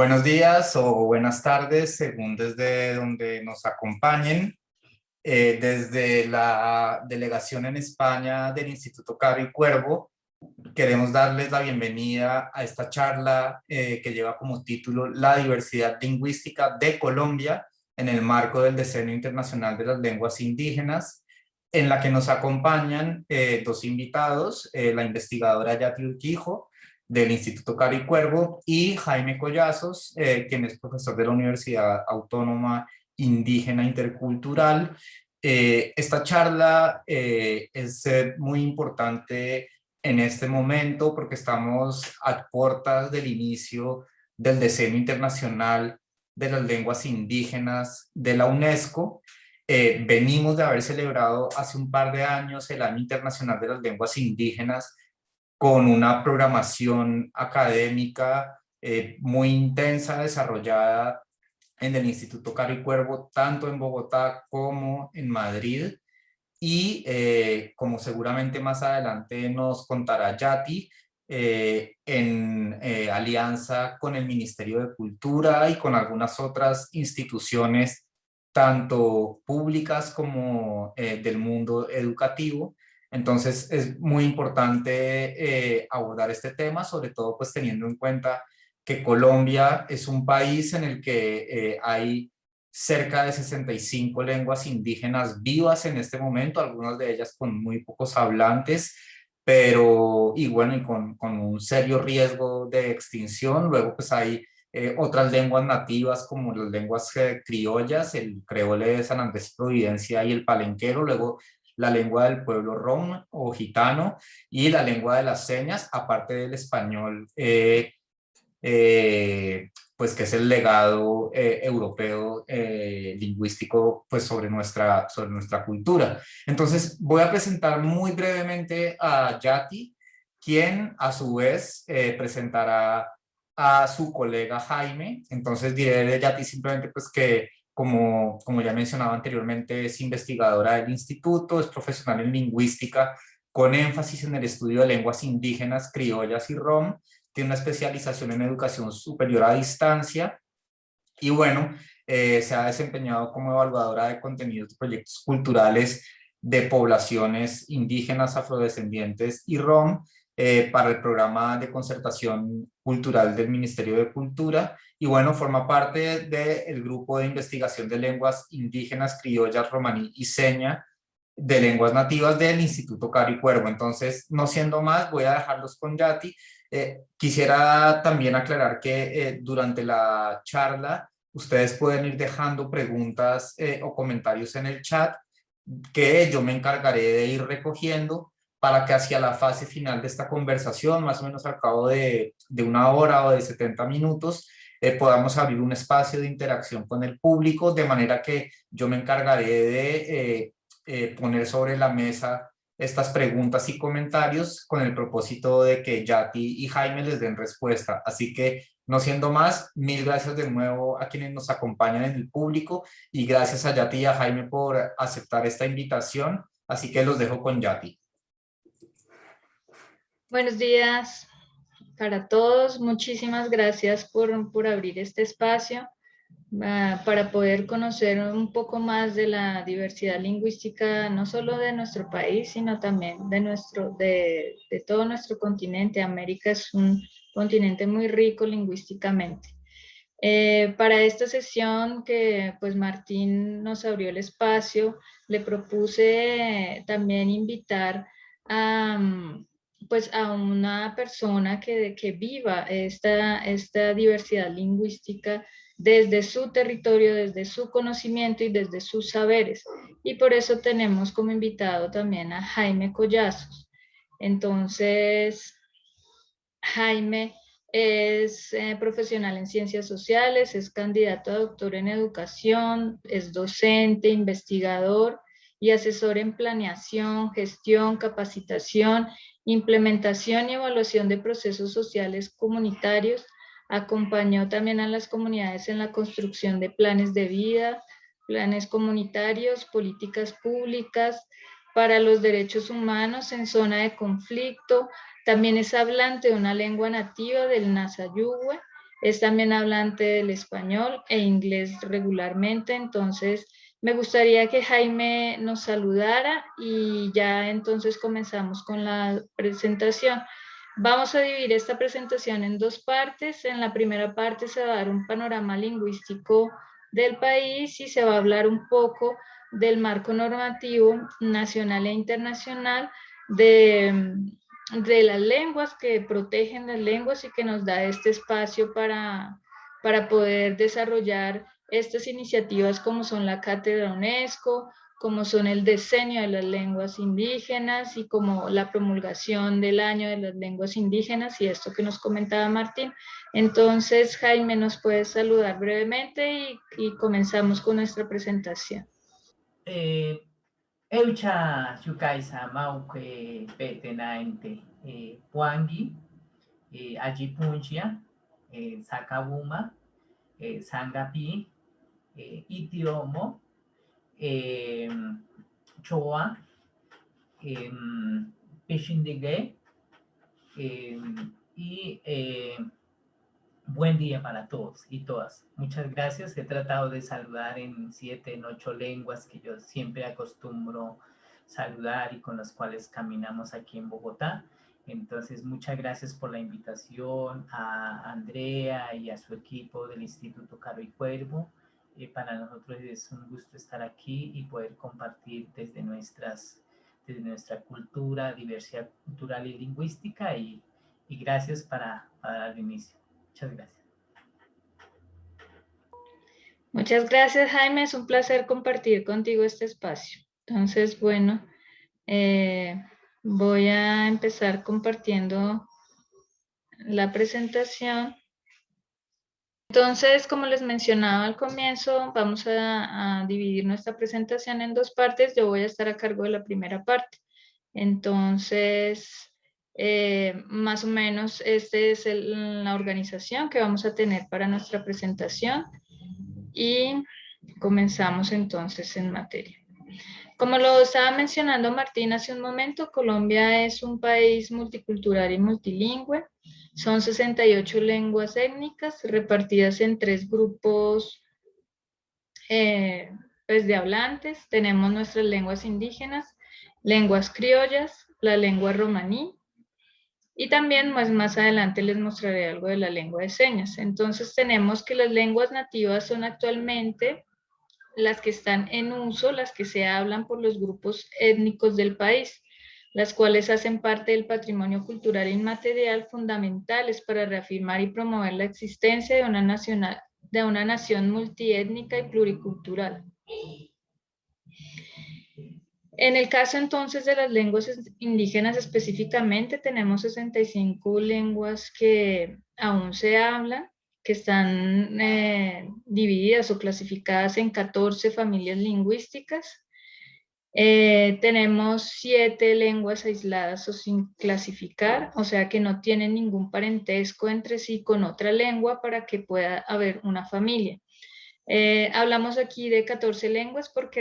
Buenos días o buenas tardes, según desde donde nos acompañen. Desde la delegación en España del Instituto Caro y Cuervo, queremos darles la bienvenida a esta charla que lleva como título La diversidad lingüística de Colombia en el marco del Decenio Internacional de las Lenguas Indígenas, en la que nos acompañan dos invitados, la investigadora Yati Urquijo, del Instituto Caro y Cuervo, y Jaime Collazos, quien es profesor de la Universidad Autónoma Indígena Intercultural. Esta charla es muy importante en este momento porque estamos a puertas del inicio del Decenio Internacional de las Lenguas Indígenas de la UNESCO. Venimos de haber celebrado hace un par de años el Año Internacional de las Lenguas Indígenas con una programación académica muy intensa, desarrollada en el Instituto Caro y Cuervo, tanto en Bogotá como en Madrid. Y como seguramente más adelante nos contará Yati, en alianza con el Ministerio de Cultura y con algunas otras instituciones, tanto públicas como del mundo educativo. Entonces es muy importante abordar este tema, sobre todo pues teniendo en cuenta que Colombia es un país en el que hay cerca de 65 lenguas indígenas vivas en este momento, algunas de ellas con muy pocos hablantes, pero y bueno, y con un serio riesgo de extinción. Luego pues hay otras lenguas nativas como las lenguas criollas, el creole de San Andrés y Providencia y el palenquero, luego la lengua del pueblo rom o gitano y la lengua de las señas, aparte del español, pues que es el legado europeo lingüístico pues sobre nuestra cultura. Entonces voy a presentar muy brevemente a Yati, quien a su vez presentará a su colega Jaime. Entonces diré de Yati simplemente pues que como ya mencionaba anteriormente, es investigadora del instituto, es profesional en lingüística con énfasis en el estudio de lenguas indígenas, criollas y rom. Tiene una especialización en educación superior a distancia y bueno, se ha desempeñado como evaluadora de contenidos de proyectos culturales de poblaciones indígenas, afrodescendientes y rom para el programa de concertación cultural del Ministerio de Cultura. Y bueno, forma parte del grupo de investigación de lenguas indígenas, criollas, romaní y seña de lenguas nativas del Instituto Caro y Cuervo. Entonces, no siendo más, voy a dejarlos con Yati. Quisiera también aclarar que durante la charla ustedes pueden ir dejando preguntas o comentarios en el chat que yo me encargaré de ir recogiendo para que hacia la fase final de esta conversación, más o menos al cabo de una hora o de 70 minutos, podamos abrir un espacio de interacción con el público, de manera que yo me encargaré de poner sobre la mesa estas preguntas y comentarios con el propósito de que Yati y Jaime les den respuesta. Así que, no siendo más, mil gracias de nuevo a quienes nos acompañan en el público y gracias a Yati y a Jaime por aceptar esta invitación. Así que los dejo con Yati. Buenos días para todos. Muchísimas gracias por abrir este espacio para poder conocer un poco más de la diversidad lingüística, no solo de nuestro país, sino también de todo nuestro continente. América es un continente muy rico lingüísticamente. Para esta sesión que pues Martín nos abrió el espacio, le propuse también invitar a, pues a una persona que viva esta diversidad lingüística desde su territorio, desde su conocimiento y desde sus saberes. Y por eso tenemos como invitado también a Jaime Collazos. Entonces, Jaime es profesional en ciencias sociales, es candidato a doctor en educación, es docente, investigador y asesor en planeación, gestión, capacitación, implementación y evaluación de procesos sociales comunitarios. Acompañó también a las comunidades en la construcción de planes de vida, planes comunitarios, políticas públicas para los derechos humanos en zona de conflicto. También es hablante de una lengua nativa del Nasayugüe es también hablante del español e inglés regularmente, entonces me gustaría que Jaime nos saludara y ya entonces comenzamos con la presentación. Vamos a dividir esta presentación en dos partes. En la primera parte se va a dar un panorama lingüístico del país y se va a hablar un poco del marco normativo nacional e internacional de las lenguas, que protegen las lenguas y que nos da este espacio para poder desarrollar estas iniciativas como son la Cátedra UNESCO, como son el diseño de las lenguas indígenas y como la promulgación del año de las lenguas indígenas y esto que nos comentaba Martín. Entonces, Jaime, nos puedes saludar brevemente y comenzamos con nuestra presentación. Eucha yukaisa mauque petenainte puangi ajipunchia sakabuma sangapi itiomo choa pechindegue y buen día para todos y todas. Muchas gracias. He tratado de saludar en 7, en 8 lenguas que yo siempre acostumbro saludar y con las cuales caminamos aquí en Bogotá. Entonces, muchas gracias por la invitación a Andrea y a su equipo del Instituto Caro y Cuervo. Para nosotros es un gusto estar aquí y poder compartir desde nuestra cultura, diversidad cultural y lingüística y gracias para dar inicio. Muchas gracias. Muchas gracias, Jaime. Es un placer compartir contigo este espacio. Entonces, bueno, voy a empezar compartiendo la presentación. Entonces, como les mencionaba al comienzo, vamos a dividir nuestra presentación en dos partes. Yo voy a estar a cargo de la primera parte. Entonces, más o menos, esta es la organización que vamos a tener para nuestra presentación. Y comenzamos entonces en materia. Como lo estaba mencionando Martín hace un momento, Colombia es un país multicultural y multilingüe. Son 68 lenguas étnicas repartidas en 3 grupos pues de hablantes. Tenemos nuestras lenguas indígenas, lenguas criollas, la lengua romaní y también más adelante les mostraré algo de la lengua de señas. Entonces tenemos que las lenguas nativas son actualmente las que están en uso, las que se hablan por los grupos étnicos del país, las cuales hacen parte del patrimonio cultural inmaterial fundamentales para reafirmar y promover la existencia de una nación multiétnica y pluricultural. En el caso entonces de las lenguas indígenas específicamente, tenemos 65 lenguas que aún se hablan, que están divididas o clasificadas en 14 familias lingüísticas. Tenemos 7 lenguas aisladas o sin clasificar, o sea que no tienen ningún parentesco entre sí con otra lengua para que pueda haber una familia. Hablamos aquí de 14 lenguas porque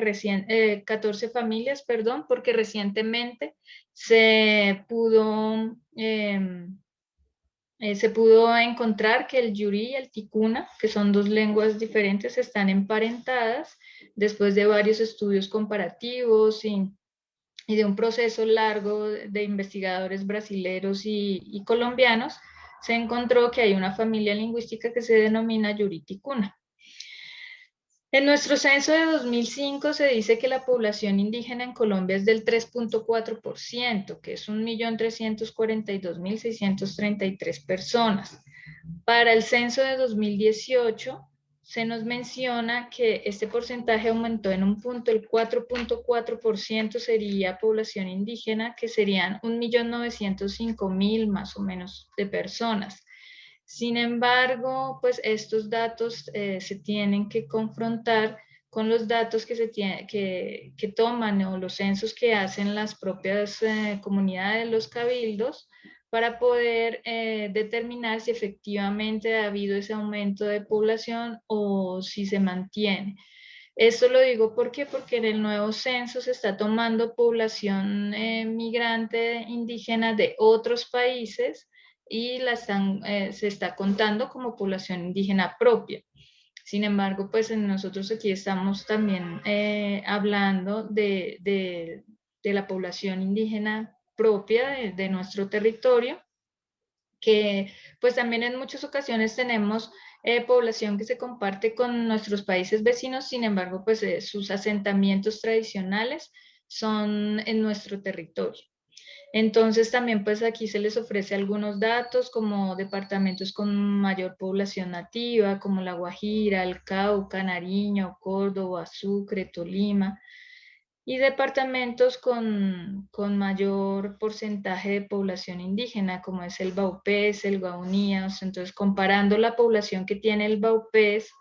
14 familias, perdón, porque recientemente se pudo encontrar que el yuri y el ticuna, que son 2 lenguas diferentes, están emparentadas después de varios estudios comparativos y de un proceso largo de investigadores brasileños y colombianos. Se encontró que hay una familia lingüística que se denomina yuri ticuna. En nuestro censo de 2005 se dice que la población indígena en Colombia es del 3.4%, que es 1.342.633 personas. Para el censo de 2018 se nos menciona que este porcentaje aumentó en un punto, el 4.4% sería población indígena, que serían 1.905.000 más o menos de personas. Sin embargo, pues estos datos se tienen que confrontar con los datos que toman o los censos que hacen las propias comunidades, los cabildos, para poder determinar si efectivamente ha habido ese aumento de población o si se mantiene. Esto lo digo porque en el nuevo censo se está tomando población migrante indígena de otros países y se está contando como población indígena propia. Sin embargo, pues nosotros aquí estamos también hablando de la población indígena propia de nuestro territorio, que pues también en muchas ocasiones tenemos población que se comparte con nuestros países vecinos, sin embargo, pues sus asentamientos tradicionales son en nuestro territorio. Entonces también pues aquí se les ofrece algunos datos como departamentos con mayor población nativa, como La Guajira, el Cauca, Nariño, Córdoba, Sucre, Tolima, y departamentos con mayor porcentaje de población indígena, como es el Baupés, el Guaunías. Entonces, comparando la población que tiene el Baupés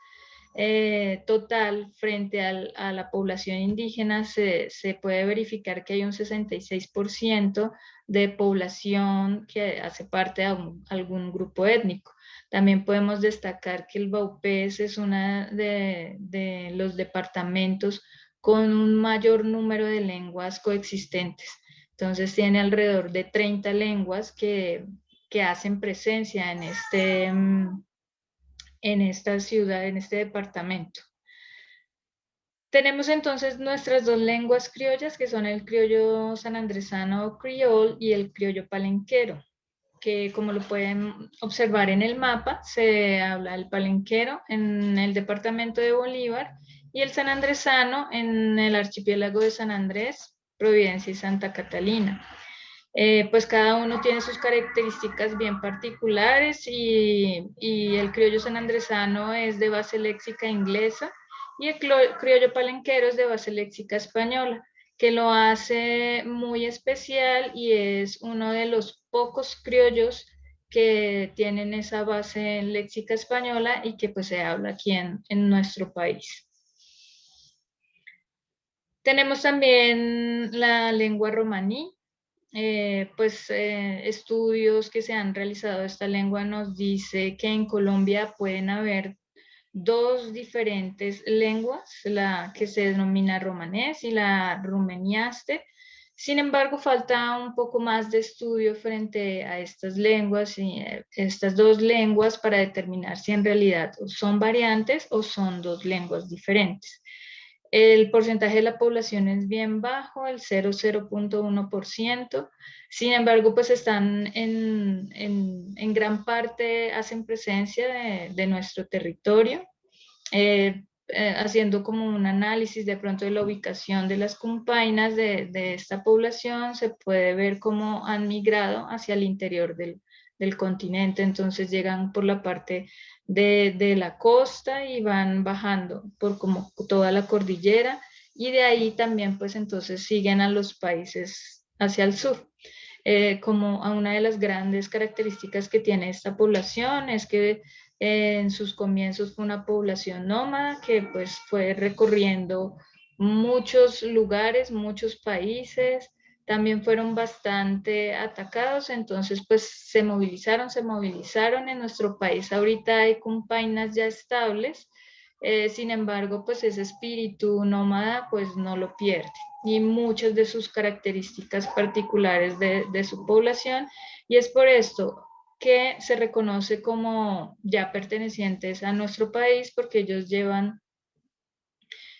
total frente a la población indígena, se puede verificar que hay un 66% de población que hace parte de algún grupo étnico. También podemos destacar que el Baupés es uno de los departamentos con un mayor número de lenguas coexistentes. Entonces tiene alrededor de 30 lenguas que hacen presencia en esta ciudad, en este departamento. Tenemos entonces nuestras dos lenguas criollas, que son el criollo sanandresano o criol y el criollo palenquero, que como lo pueden observar en el mapa, se habla el palenquero en el departamento de Bolívar y el sanandresano en el archipiélago de San Andrés, Providencia y Santa Catalina. Pues cada uno tiene sus características bien particulares y el criollo sanandresano es de base léxica inglesa y el criollo palenquero es de base léxica española, que lo hace muy especial y es uno de los pocos criollos que tienen esa base léxica española y que pues se habla aquí en nuestro país. Tenemos también la lengua romaní. Estudios que se han realizado de esta lengua nos dice que en Colombia pueden haber dos diferentes lenguas, la que se denomina romanés y la rumeniaste. Sin embargo, falta un poco más de estudio frente a estas lenguas y estas dos lenguas para determinar si en realidad son variantes o son dos lenguas diferentes. El porcentaje de la población es bien bajo, el 0,1%. Sin embargo, pues están en gran parte, hacen presencia de nuestro territorio, haciendo como un análisis de pronto de la ubicación de las cumpainas de esta población, se puede ver cómo han migrado hacia el interior del continente. Entonces llegan por la parte de la costa y van bajando por como toda la cordillera y de ahí también pues entonces siguen a los países hacia el sur. Como a una de las grandes características que tiene esta población es que en sus comienzos fue una población nómada que pues fue recorriendo muchos lugares, muchos países, también fueron bastante atacados, entonces pues se movilizaron en nuestro país. Ahorita hay cumpainas ya estables, sin embargo pues ese espíritu nómada pues no lo pierde y muchas de sus características particulares de su población, y es por esto que se reconoce como ya pertenecientes a nuestro país porque ellos llevan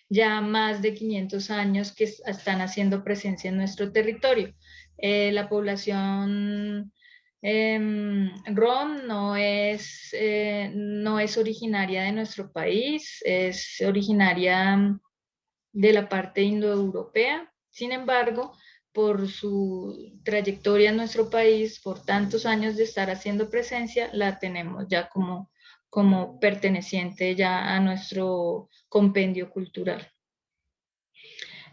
ya más de 500 años que están haciendo presencia en nuestro territorio. La población rom no es originaria de nuestro país, es originaria de la parte indoeuropea. Sin embargo, por su trayectoria en nuestro país, por tantos años de estar haciendo presencia, la tenemos ya como perteneciente ya a nuestro compendio cultural.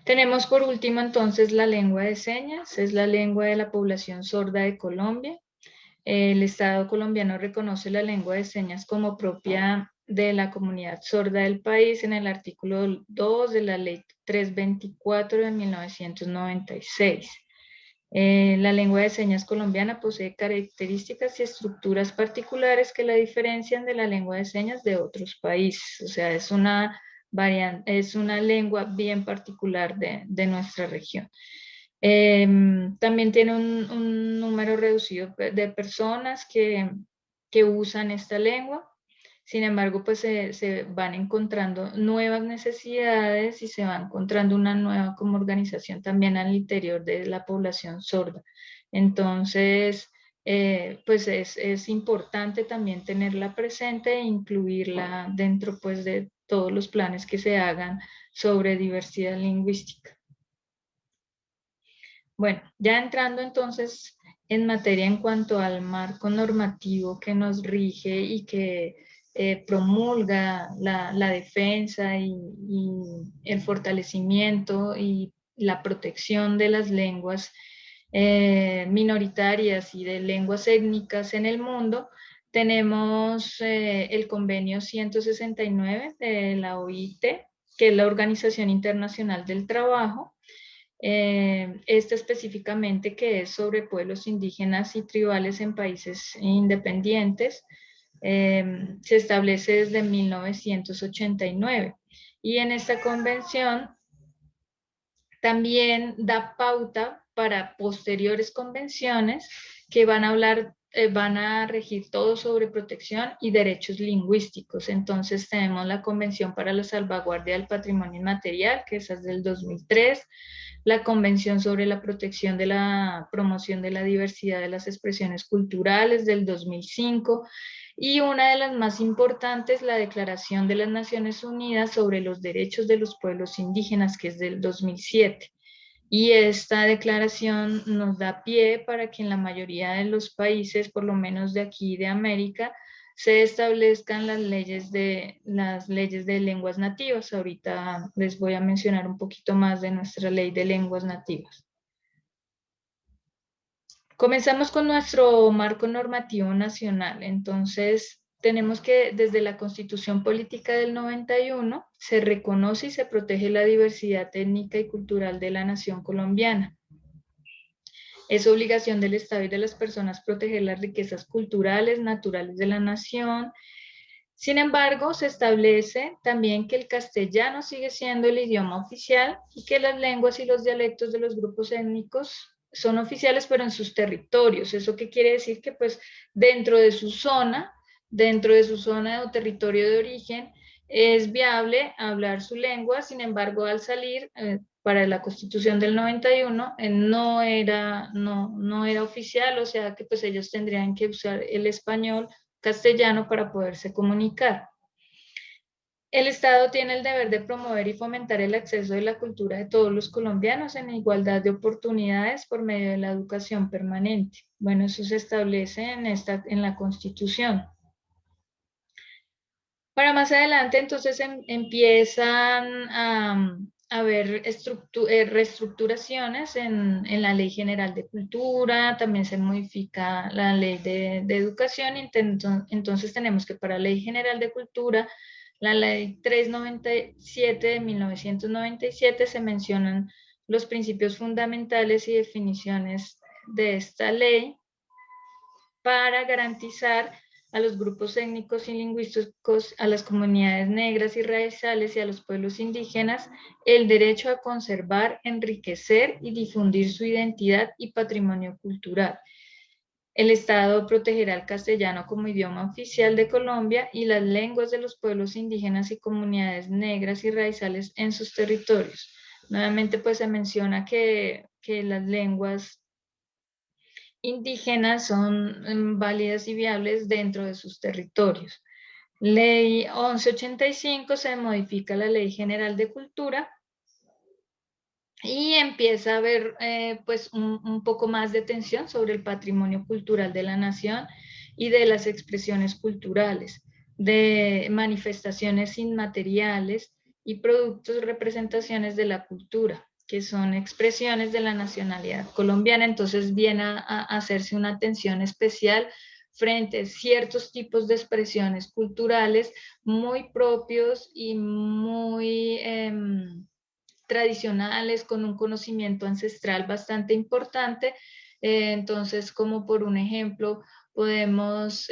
Tenemos por último entonces la lengua de señas, es la lengua de la población sorda de Colombia. El Estado colombiano reconoce la lengua de señas como propia de la comunidad sorda del país en el artículo 2 de la Ley 324 de 1996. La lengua de señas colombiana posee características y estructuras particulares que la diferencian de la lengua de señas de otros países. O sea, es una lengua bien particular de nuestra región. También tiene un número reducido de personas que usan esta lengua. Sin embargo, pues se van encontrando nuevas necesidades y se va encontrando una nueva como organización también al interior de la población sorda. Entonces, pues es importante también tenerla presente e incluirla dentro pues de todos los planes que se hagan sobre diversidad lingüística. Bueno, ya entrando entonces en materia en cuanto al marco normativo que nos rige y que promulga la defensa y el fortalecimiento y la protección de las lenguas minoritarias y de lenguas étnicas en el mundo, tenemos el convenio 169 de la OIT, que es la Organización Internacional del Trabajo. Este específicamente que es sobre pueblos indígenas y tribales en países independientes, se establece desde 1989 y en esta convención también da pauta para posteriores convenciones que van a hablar, van a regir todo sobre protección y derechos lingüísticos. Entonces tenemos la Convención para la Salvaguardia del Patrimonio Inmaterial, que esa es del 2003, la Convención sobre la Protección de la Promoción de la Diversidad de las Expresiones Culturales del 2005, y una de las más importantes, la Declaración de las Naciones Unidas sobre los Derechos de los Pueblos Indígenas, que es del 2007. Y esta declaración nos da pie para que en la mayoría de los países, por lo menos de aquí de América, se establezcan las leyes de lenguas nativas. Ahorita les voy a mencionar un poquito más de nuestra ley de lenguas nativas. Comenzamos con nuestro marco normativo nacional. Entonces, tenemos que desde la Constitución Política del 91 se reconoce y se protege la diversidad étnica y cultural de la nación colombiana. Es obligación del Estado y de las personas proteger las riquezas culturales, naturales de la nación. Sin embargo, se establece también que el castellano sigue siendo el idioma oficial y que las lenguas y los dialectos de los grupos étnicos son oficiales, pero en sus territorios. ¿Eso qué quiere decir? Que pues dentro de su zona o territorio de origen, es viable hablar su lengua. Sin embargo, al salir, para la Constitución del 91, no era oficial, o sea que pues ellos tendrían que usar el español castellano para poderse comunicar. El Estado tiene el deber de promover y fomentar el acceso de la cultura de todos los colombianos en igualdad de oportunidades por medio de la educación permanente. Bueno, eso se establece en la Constitución. Para más adelante, entonces, empiezan a haber reestructuraciones en la Ley General de Cultura, también se modifica la Ley de Educación, entonces tenemos que para la Ley General de Cultura, la Ley 397 de 1997, se mencionan los principios fundamentales y definiciones de esta ley para garantizar a los grupos étnicos y lingüísticos, a las comunidades negras y raciales y a los pueblos indígenas el derecho a conservar, enriquecer y difundir su identidad y patrimonio cultural. El Estado protegerá el castellano como idioma oficial de Colombia y las lenguas de los pueblos indígenas y comunidades negras y raciales en sus territorios. Nuevamente, pues se menciona que las lenguas indígenas son válidas y viables dentro de sus territorios. Ley 1185, se modifica la Ley General de Cultura y empieza a haber pues un poco más de atención sobre el patrimonio cultural de la nación y de las expresiones culturales, de manifestaciones inmateriales y productos, representaciones de la cultura, que son expresiones de la nacionalidad colombiana. Entonces viene a hacerse una atención especial frente a ciertos tipos de expresiones culturales muy propios y muy tradicionales, con un conocimiento ancestral bastante importante. Entonces, como por un ejemplo, podemos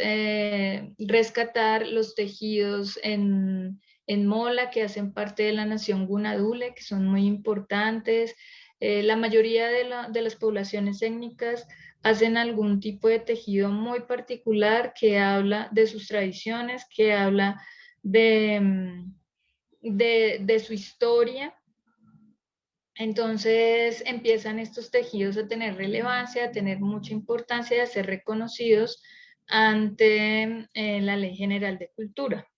rescatar los tejidos en Mola, que hacen parte de la nación Gunadule, que son muy importantes. La mayoría de las poblaciones étnicas hacen algún tipo de tejido muy particular que habla de sus tradiciones, que habla de su historia. Entonces empiezan estos tejidos a tener relevancia, a tener mucha importancia y a ser reconocidos ante la Ley General de Cultura.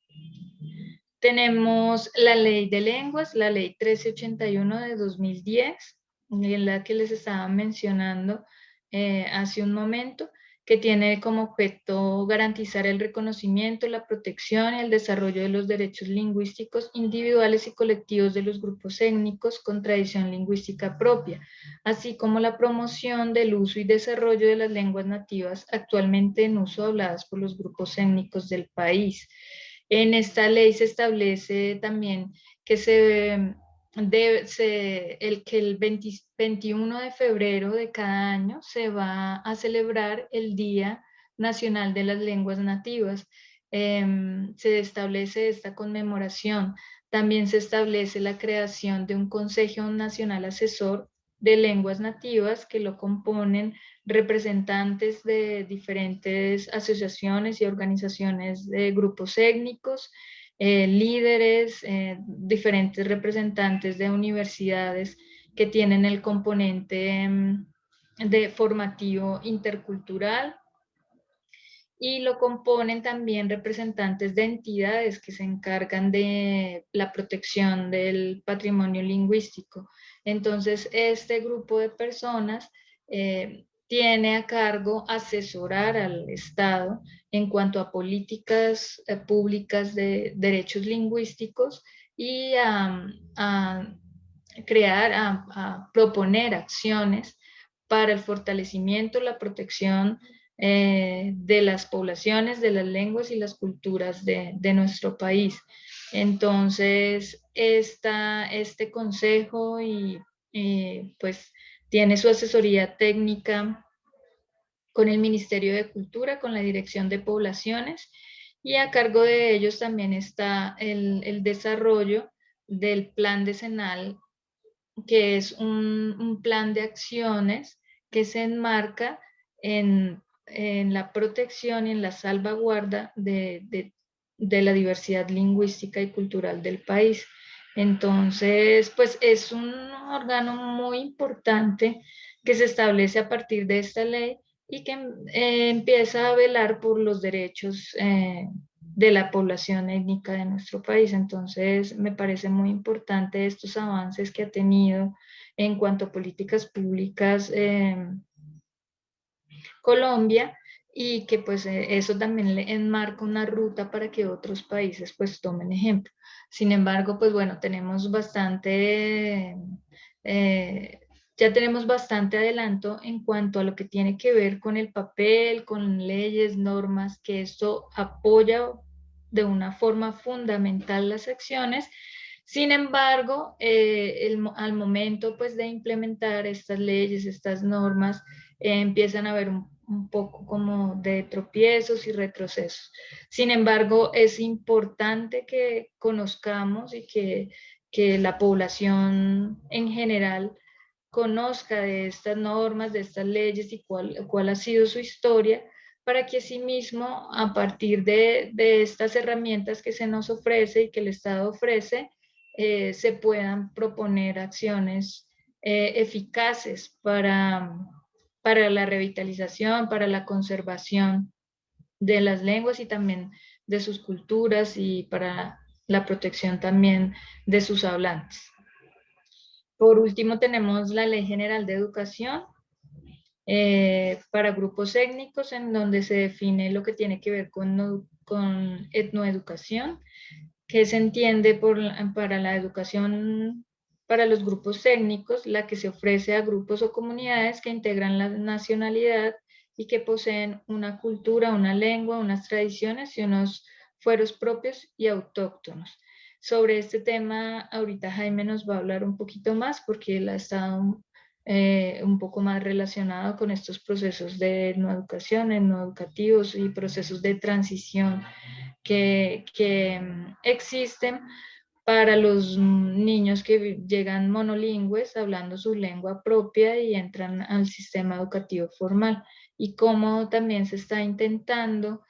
Tenemos la Ley de Lenguas, la Ley 1381 de 2010, en la que les estaba mencionando hace un momento, que tiene como objeto garantizar el reconocimiento, la protección y el desarrollo de los derechos lingüísticos individuales y colectivos de los grupos étnicos con tradición lingüística propia, así como la promoción del uso y desarrollo de las lenguas nativas actualmente en uso habladas por los grupos étnicos del país. En esta ley se establece también que el 21 de febrero de cada año se va a celebrar el Día Nacional de las Lenguas Nativas. Se establece esta conmemoración. También se establece la creación de un Consejo Nacional Asesor de Lenguas Nativas que lo componen representantes de diferentes asociaciones y organizaciones de grupos étnicos, líderes, diferentes representantes de universidades que tienen el componente de formativo intercultural, y lo componen también representantes de entidades que se encargan de la protección del patrimonio lingüístico. Entonces, este grupo de personas tiene a cargo asesorar al Estado en cuanto a políticas públicas de derechos lingüísticos y a crear, a proponer acciones para el fortalecimiento, la protección de las poblaciones, de las lenguas y las culturas de nuestro país. Entonces, este consejo pues tiene su asesoría técnica con el Ministerio de Cultura, con la Dirección de Poblaciones, y a cargo de ellos también está el desarrollo del Plan Decenal, que es un plan de acciones que se enmarca en la protección y en la salvaguarda de la diversidad lingüística y cultural del país. Entonces, pues es un órgano muy importante que se establece a partir de esta ley y que empieza a velar por los derechos de la población étnica de nuestro país. Entonces, me parece muy importante estos avances que ha tenido en cuanto a políticas públicas Colombia, y que pues eso también le enmarca una ruta para que otros países pues tomen ejemplo. Sin embargo, pues bueno, tenemos ya tenemos bastante adelanto en cuanto a lo que tiene que ver con el papel, con leyes, normas, que esto apoya de una forma fundamental las acciones. Sin embargo, al momento pues de implementar estas leyes, estas normas, empiezan a haber un poco como de tropiezos y retrocesos. Sin embargo, es importante que conozcamos y que la población en general conozca de estas normas, de estas leyes y cuál ha sido su historia, para que asimismo, a partir de estas herramientas que se nos ofrece y que el Estado ofrece, se puedan proponer acciones eficaces para la revitalización, para la conservación de las lenguas y también de sus culturas, y para la protección también de sus hablantes. Por último, tenemos la Ley General de Educación para grupos étnicos, en donde se define lo que tiene que ver con etnoeducación, que se entiende para la educación para los grupos étnicos, la que se ofrece a grupos o comunidades que integran la nacionalidad y que poseen una cultura, una lengua, unas tradiciones y unos fueros propios y autóctonos. Sobre este tema, ahorita Jaime nos va a hablar un poquito más, porque él ha estado un poco más relacionado con estos procesos de etnoeducación, etnoeducativos y procesos de transición que existen para los niños que llegan monolingües hablando su lengua propia y entran al sistema educativo formal, y cómo también se está intentando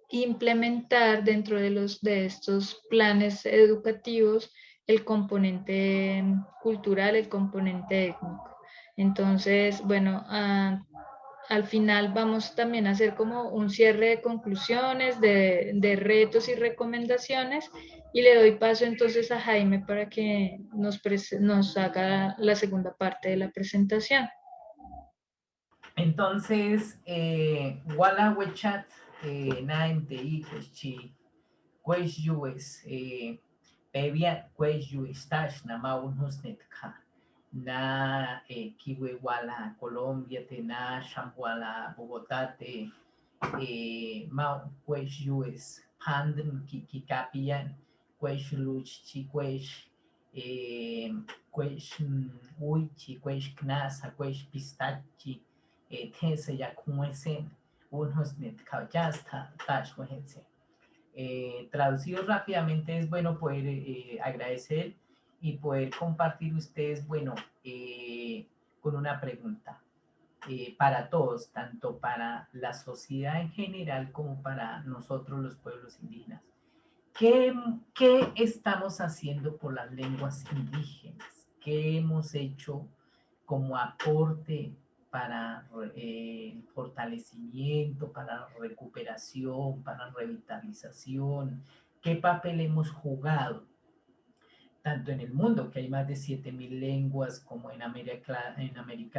implementar dentro de estos planes educativos el componente cultural, el componente étnico. Entonces, bueno, al final vamos también a hacer como un cierre de conclusiones, de retos y recomendaciones, y le doy paso entonces a Jaime para que nos haga la segunda parte de la presentación. Entonces, wala wechat na ente chi kwesh yues bebia kwesh yu stash na maun husnet ka na kiwe wala Colombia te na shamwala Bogotá te mau kwesh yues pandn ki kapian kwesh luch chi kwesh kwesh uy chi kwesh knasa kwesh pistachi tense ya kuesen unos net kaujasta tash traducido rápidamente es bueno poder agradecer y poder compartir ustedes, bueno, con una pregunta para todos, tanto para la sociedad en general como para nosotros los pueblos indígenas. ¿Qué estamos haciendo por las lenguas indígenas? ¿Qué hemos hecho como aporte para el fortalecimiento, para recuperación, para revitalización? ¿Qué papel hemos jugado? Tanto en el mundo, que hay más de 7.000 lenguas, como en América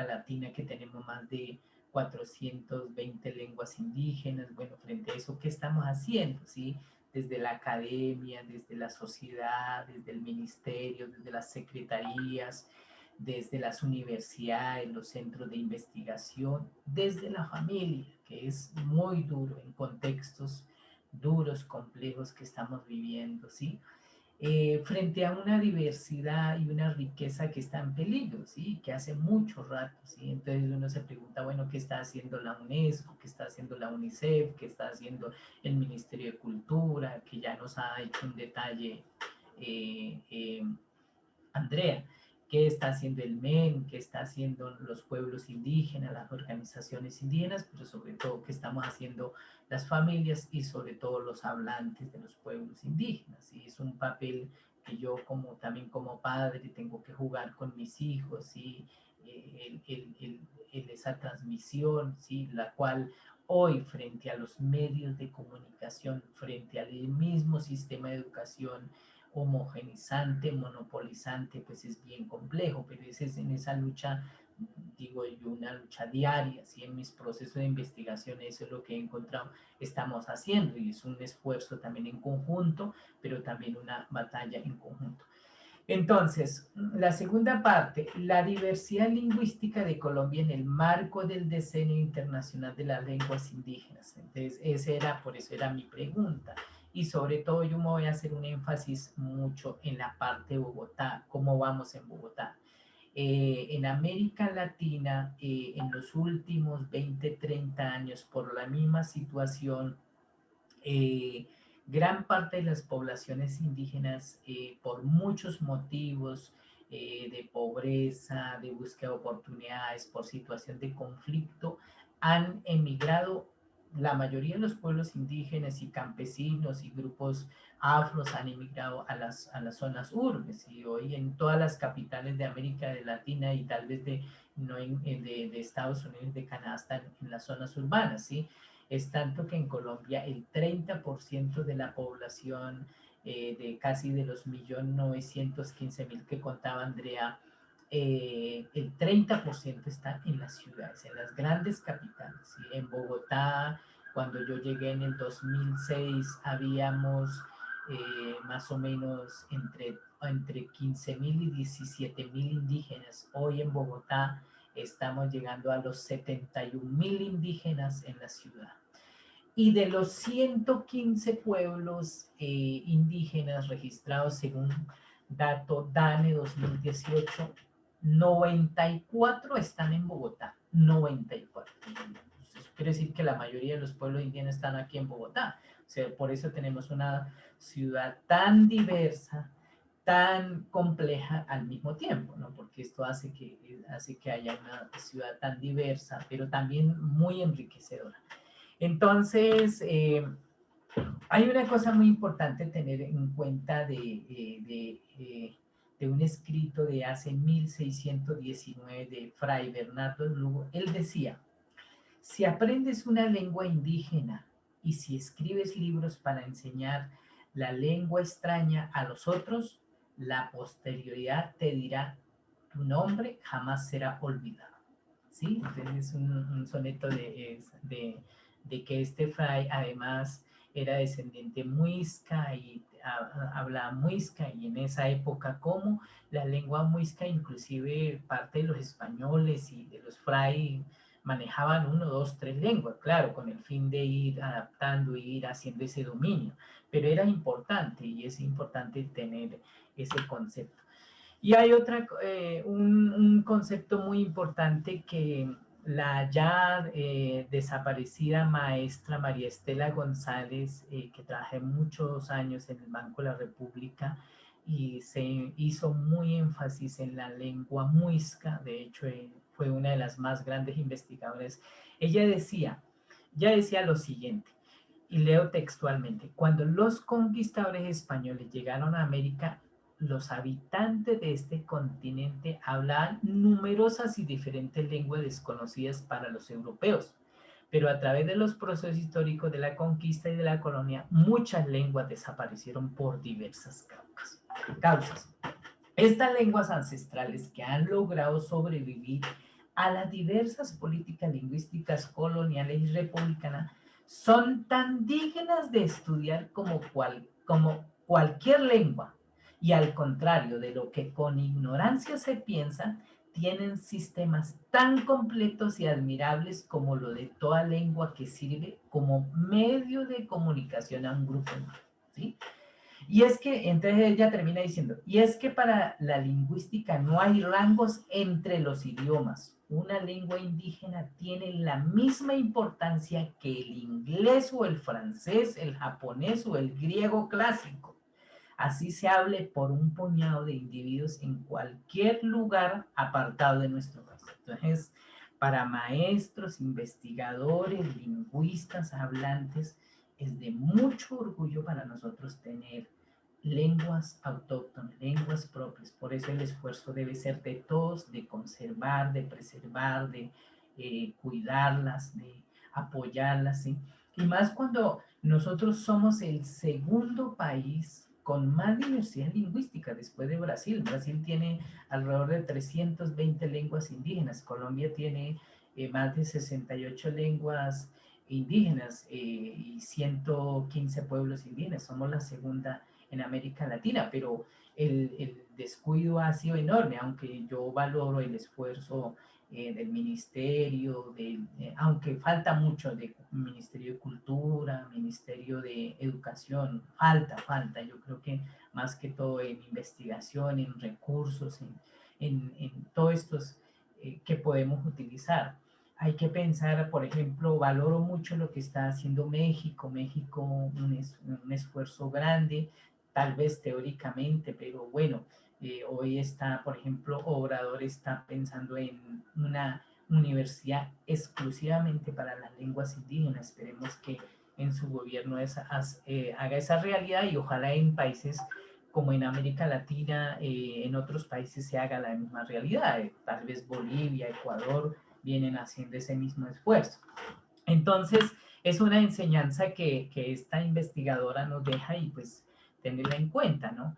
Latina, que tenemos más de 420 lenguas indígenas. Bueno, frente a eso, ¿qué estamos haciendo? ¿Sí? Desde la academia, desde la sociedad, desde el ministerio, desde las secretarías, desde las universidades, los centros de investigación, desde la familia, que es muy duro en contextos duros, complejos que estamos viviendo, ¿sí? Frente a una diversidad y una riqueza que está en peligro, ¿sí? Que hace mucho rato, ¿sí? Entonces uno se pregunta, bueno, ¿qué está haciendo la UNESCO? ¿Qué está haciendo la UNICEF? ¿Qué está haciendo el Ministerio de Cultura? Que ya nos ha hecho un detalle Andrea. ¿Qué está haciendo el MEN? ¿Qué está haciendo los pueblos indígenas, las organizaciones indígenas? Pero sobre todo, ¿qué estamos haciendo las familias y sobre todo los hablantes de los pueblos indígenas? Y es un papel que yo también como padre tengo que jugar con mis hijos, ¿sí? Esa transmisión, ¿sí? La cual hoy frente a los medios de comunicación, frente al mismo sistema de educación, homogenizante, monopolizante, pues es bien complejo, pero ese es en esa lucha, digo yo, una lucha diaria, ¿sí? En mis procesos de investigación eso es lo que he encontrado, estamos haciendo, y es un esfuerzo también en conjunto, pero también una batalla en conjunto. Entonces, la segunda parte, la diversidad lingüística de Colombia en el marco del Decenio Internacional de las Lenguas Indígenas. Entonces, por eso era mi pregunta. Y sobre todo yo me voy a hacer un énfasis mucho en la parte de Bogotá, cómo vamos en Bogotá. En América Latina, en los últimos 20, 30 años, por la misma situación, gran parte de las poblaciones indígenas, por muchos motivos de pobreza, de búsqueda de oportunidades, por situación de conflicto, han emigrado. La mayoría de los pueblos indígenas y campesinos y grupos afros han emigrado a las zonas urbes, y hoy en todas las capitales de América Latina y tal vez de Estados Unidos, de Canadá, están en las zonas urbanas, ¿sí? Es tanto que en Colombia el 30% de la población, de casi de los 1.915.000 que contaba Andrea, el 30% está en las ciudades, en las grandes capitales, ¿sí? En Bogotá, cuando yo llegué en el 2006, habíamos más o menos entre 15.000 y 17.000 indígenas. Hoy en Bogotá estamos llegando a los 71.000 indígenas en la ciudad. Y de los 115 pueblos indígenas registrados según dato DANE 2018, 94 están en Bogotá, 94. Eso quiere decir que la mayoría de los pueblos indígenas están aquí en Bogotá. sea, por eso tenemos una ciudad tan diversa, tan compleja al mismo tiempo, ¿no? Porque esto hace que haya una ciudad tan diversa, pero también muy enriquecedora. Entonces, hay una cosa muy importante tener en cuenta de un escrito de hace 1619 de Fray Bernardo de Lugo. Él decía: si aprendes una lengua indígena y si escribes libros para enseñar la lengua extraña a los otros, la posterioridad te dirá, tu nombre jamás será olvidado. ¿Sí? Entonces es un soneto de que este fray además era descendiente muisca y hablaba muisca, y en esa época como la lengua muisca, inclusive parte de los españoles y de los fray manejaban 1, 2, 3 lenguas, claro, con el fin de ir adaptando y ir haciendo ese dominio, pero era importante y es importante tener ese concepto. Y hay un concepto muy importante que la ya desaparecida maestra María Estela González, que trabajé muchos años en el Banco de la República y se hizo muy énfasis en la lengua muisca, de hecho fue una de las más grandes investigadoras. Ella decía lo siguiente, y leo textualmente: cuando los conquistadores españoles llegaron a América, los habitantes de este continente hablaban numerosas y diferentes lenguas desconocidas para los europeos, pero a través de los procesos históricos de la conquista y de la colonia, muchas lenguas desaparecieron por diversas causas. Estas lenguas ancestrales que han logrado sobrevivir a las diversas políticas lingüísticas coloniales y republicanas son tan dignas de estudiar como cualquier lengua, y al contrario de lo que con ignorancia se piensa, tienen sistemas tan completos y admirables como lo de toda lengua que sirve como medio de comunicación a un grupo humano, ¿sí? Y es que, entonces ella termina diciendo, y es que para la lingüística no hay rangos entre los idiomas. Una lengua indígena tiene la misma importancia que el inglés o el francés, el japonés o el griego clásico. Así se hable por un puñado de individuos en cualquier lugar apartado de nuestro país. Entonces, para maestros, investigadores, lingüistas, hablantes, es de mucho orgullo para nosotros tener lenguas autóctonas, lenguas propias. Por eso el esfuerzo debe ser de todos, de conservar, de preservar, de cuidarlas, de apoyarlas, ¿sí? Y más cuando nosotros somos el segundo país con más diversidad lingüística después de Brasil. Brasil tiene alrededor de 320 lenguas indígenas. Colombia tiene más de 68 lenguas indígenas y 115 pueblos indígenas. Somos la segunda en América Latina, pero el descuido ha sido enorme, aunque yo valoro el esfuerzo del ministerio, aunque falta mucho de Ministerio de Cultura, Ministerio de Educación, falta, yo creo que más que todo en investigación, en recursos, en todos estos que podemos utilizar. Hay que pensar, por ejemplo, valoro mucho lo que está haciendo México, un esfuerzo grande, tal vez teóricamente, pero bueno, hoy está, por ejemplo, Obrador está pensando en una universidad exclusivamente para las lenguas indígenas. Esperemos que en su gobierno haga esa realidad y ojalá en países como en América Latina, en otros países se haga la misma realidad. Tal vez Bolivia, Ecuador vienen haciendo ese mismo esfuerzo. Entonces, es una enseñanza que esta investigadora nos deja y pues tenerla en cuenta, ¿no?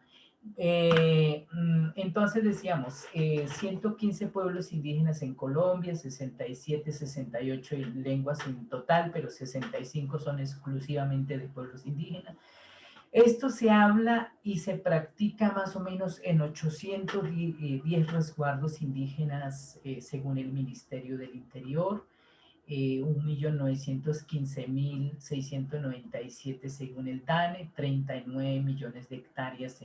Entonces decíamos, 115 pueblos indígenas en Colombia, 67, 68 lenguas en total, pero 65 son exclusivamente de pueblos indígenas. Esto se habla y se practica más o menos en 810 resguardos indígenas según el Ministerio del Interior, 1.915.697 según el DANE, 39 millones de hectáreas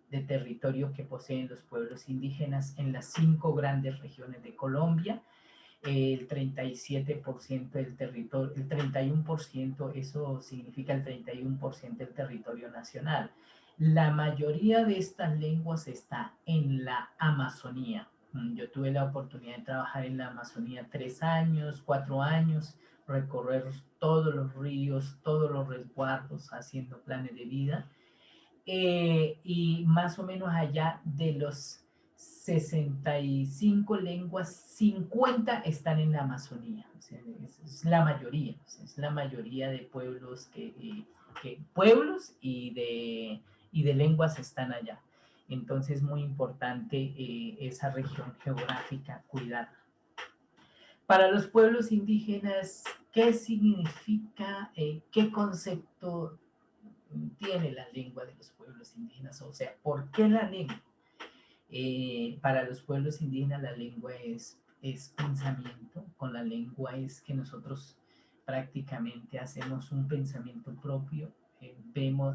de territorio que poseen los pueblos indígenas en las 5 grandes regiones de Colombia. el 37% del territorio, el 31%, eso significa el 31% del territorio nacional. La mayoría de estas lenguas está en la Amazonía. Yo tuve la oportunidad de trabajar en la Amazonía 3 años, 4 años, recorrer todos los ríos, todos los resguardos, haciendo planes de vida. Y más o menos allá de los 65 lenguas, 50 están en la Amazonía. O sea, es la mayoría, o sea, es la mayoría de pueblos pueblos y de lenguas están allá. Entonces, muy importante esa región geográfica, cuidarla. Para los pueblos indígenas, ¿qué significa, qué concepto tiene la lengua de los pueblos indígenas? O sea, ¿por qué la lengua? Para los pueblos indígenas la lengua es pensamiento. Con la lengua es que nosotros prácticamente hacemos un pensamiento propio,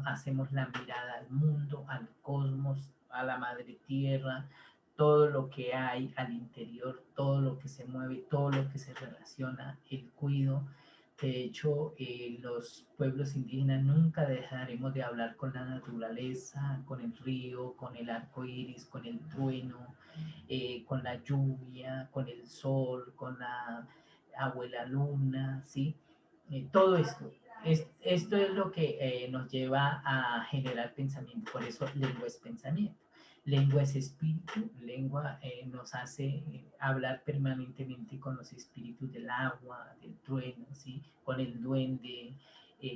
hacemos la mirada al mundo, al cosmos, a la madre tierra, todo lo que hay al interior, todo lo que se mueve, todo lo que se relaciona, el cuido. De hecho, los pueblos indígenas nunca dejaremos de hablar con la naturaleza, con el río, con el arco iris, con el trueno, con la lluvia, con el sol, con la abuela luna, ¿sí? Todo esto. Esto es lo que nos lleva a generar pensamiento. Por eso lengua es pensamiento. Lengua es espíritu, lengua nos hace hablar permanentemente con los espíritus del agua, del trueno, ¿sí? Con el duende,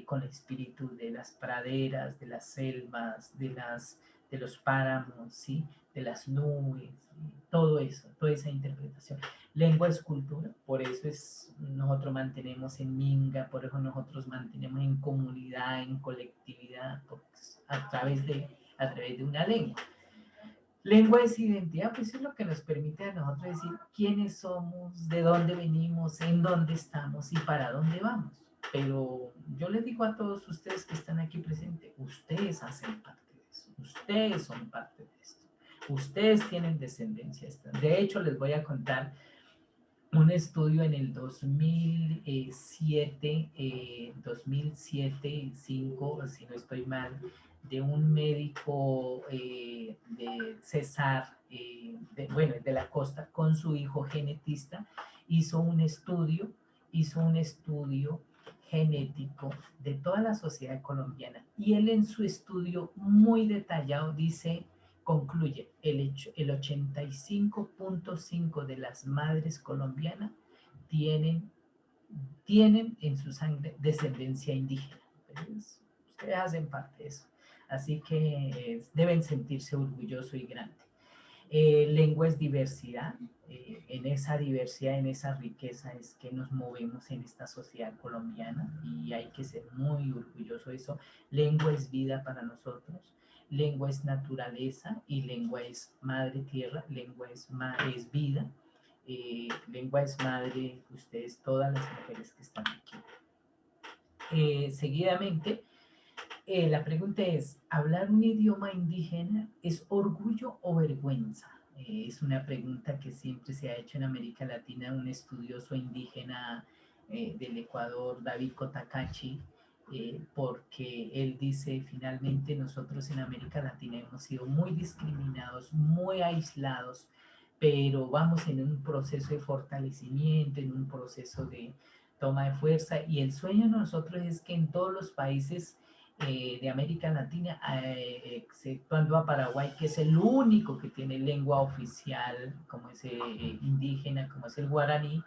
con el espíritu de las praderas, de las selvas, de los páramos, ¿sí? De las nubes, ¿sí? Todo eso, toda esa interpretación. Lengua es cultura, por eso nosotros mantenemos en minga, por eso nosotros mantenemos en comunidad, en colectividad, a través de una lengua. Lengua es identidad, pues es lo que nos permite a nosotros decir quiénes somos, de dónde venimos, en dónde estamos y para dónde vamos. Pero yo les digo a todos ustedes que están aquí presentes, ustedes hacen parte de eso, ustedes son parte de esto, ustedes tienen descendencia. De hecho, les voy a contar un estudio en el 2007, 2005, si no estoy mal, de un médico de Cesar, de la costa, con su hijo genetista, hizo un estudio genético de toda la sociedad colombiana. Y él en su estudio muy detallado concluye, el 85.5 de las madres colombianas tienen en su sangre descendencia indígena. Pues, ustedes hacen parte de eso. Así que deben sentirse orgullosos y grandes. Lengua es diversidad. En esa diversidad, en esa riqueza es que nos movemos en esta sociedad colombiana y hay que ser muy orgulloso de eso. Lengua es vida para nosotros. Lengua es naturaleza y lengua es madre tierra, lengua es vida, lengua es madre, ustedes, todas las mujeres que están aquí. Seguidamente, la pregunta es, ¿hablar un idioma indígena es orgullo o vergüenza? Es una pregunta que siempre se ha hecho en América Latina. Un estudioso indígena del Ecuador, David Cotacachi, porque él dice, finalmente nosotros en América Latina hemos sido muy discriminados, muy aislados, pero vamos en un proceso de fortalecimiento, en un proceso de toma de fuerza, y el sueño de nosotros es que en todos los países de América Latina, exceptuando a Paraguay, que es el único que tiene lengua oficial, como es indígena, como es el guaraní,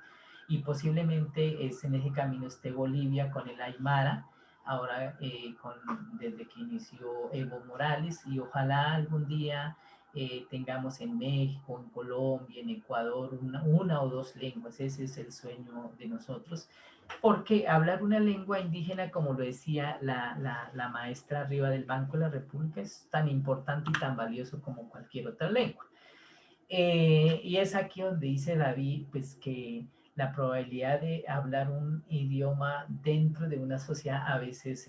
y posiblemente en ese camino esté Bolivia con el aymara, ahora desde que inició Evo Morales, y ojalá algún día tengamos en México, en Colombia, en Ecuador, una o dos lenguas. Ese es el sueño de nosotros, porque hablar una lengua indígena, como lo decía la maestra arriba del Banco de la República, es tan importante y tan valioso como cualquier otra lengua. Y es aquí donde dice David, pues que la probabilidad de hablar un idioma dentro de una sociedad a veces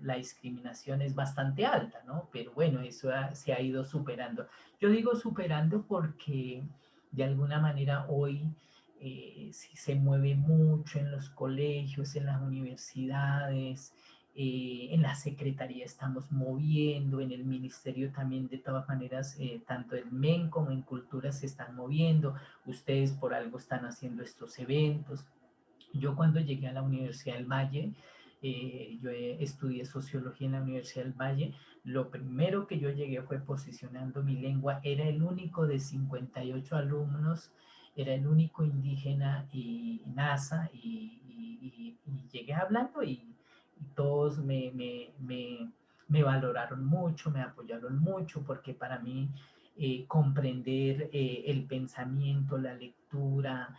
la discriminación es bastante alta, ¿no? Pero bueno, eso se ha ido superando. Yo digo superando porque de alguna manera hoy sí se mueve mucho en los colegios, en las universidades, en la secretaría estamos moviendo, en el ministerio también de todas maneras, tanto en MEN como en Cultura se están moviendo, ustedes por algo están haciendo estos eventos. Yo cuando llegué a la Universidad del Valle, yo estudié sociología en la Universidad del Valle, lo primero que yo llegué fue posicionando mi lengua, era el único de 58 alumnos, era el único indígena y NASA, y llegué hablando y todos me valoraron mucho, me apoyaron mucho, porque para mí comprender el pensamiento, la lectura,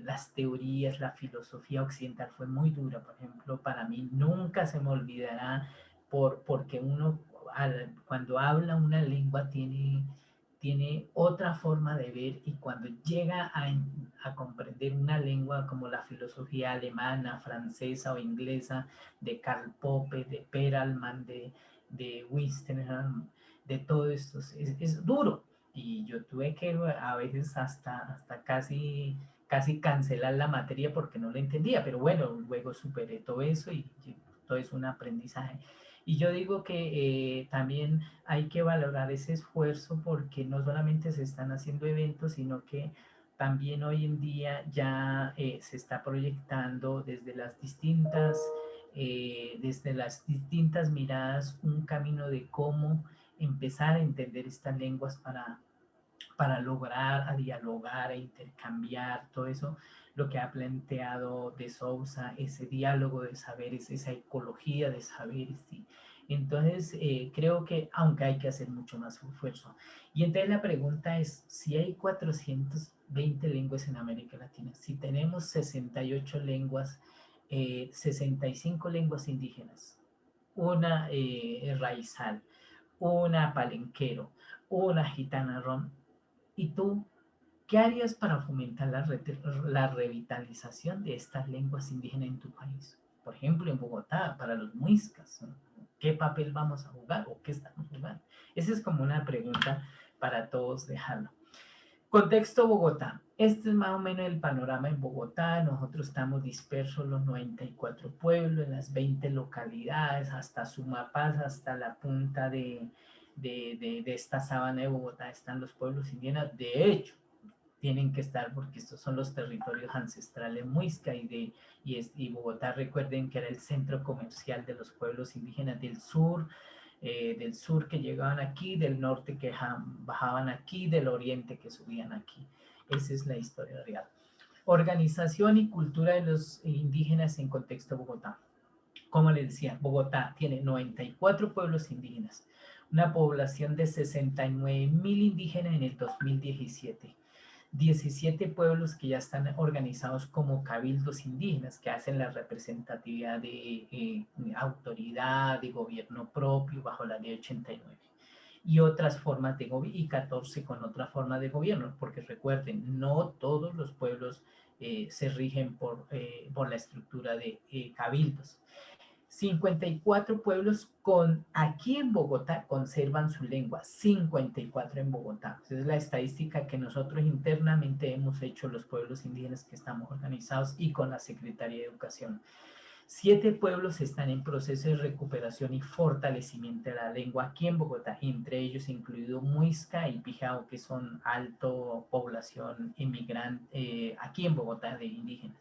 las teorías, la filosofía occidental fue muy dura. Por ejemplo, para mí nunca se me olvidará porque uno cuando habla una lengua tiene otra forma de ver, y cuando llega a comprender una lengua como la filosofía alemana, francesa o inglesa, de Karl Popper, de Perelman, de Wittgenstein, de todo esto, es duro. Y yo tuve que a veces hasta casi cancelar la materia porque no la entendía, pero bueno, luego superé todo eso y todo es un aprendizaje. Y yo digo que también hay que valorar ese esfuerzo, porque no solamente se están haciendo eventos, sino que también hoy en día ya se está proyectando desde las distintas miradas un camino de cómo empezar a entender estas lenguas para lograr a dialogar, a intercambiar todo eso, lo que ha planteado de Sousa, ese diálogo de saberes, esa ecología de saberes, ¿sí? Entonces, creo que aunque hay que hacer mucho más esfuerzo. Y entonces la pregunta es, si hay 420 lenguas en América Latina, si tenemos 68 lenguas, 65 lenguas indígenas, una raizal, una palenquero, una gitana rom, ¿y tú qué harías para fomentar la revitalización de estas lenguas indígenas en tu país? Por ejemplo, en Bogotá, para los muiscas, ¿no? ¿Qué papel vamos a jugar o qué estamos jugando? Esa es como una pregunta para todos dejarlo. Contexto Bogotá. Este es más o menos el panorama en Bogotá. Nosotros estamos dispersos los 94 pueblos, en las 20 localidades, hasta Sumapaz, hasta la punta de esta sabana de Bogotá están los pueblos indígenas. De hecho, tienen que estar porque estos son los territorios ancestrales muisca y Bogotá, recuerden que era el centro comercial de los pueblos indígenas del sur que llegaban aquí, del norte que bajaban aquí, del oriente que subían aquí. Esa es la historia real. Organización y cultura de los indígenas en contexto Bogotá. Como les decía, Bogotá tiene 94 pueblos indígenas, una población de 69.000 indígenas en el 2017. 17 pueblos que ya están organizados como cabildos indígenas, que hacen la representatividad de autoridad, de gobierno propio bajo la ley 89. Y otras formas de gobierno, y 14 con otra forma de gobierno, porque recuerden, no todos los pueblos se rigen por la estructura de cabildos. 54 pueblos aquí en Bogotá conservan su lengua, 54 en Bogotá. Esa es la estadística que nosotros internamente hemos hecho los pueblos indígenas que estamos organizados y con la Secretaría de Educación. 7 pueblos están en proceso de recuperación y fortalecimiento de la lengua aquí en Bogotá, entre ellos incluido Muisca y Pijao, que son alto población inmigrante aquí en Bogotá de indígenas.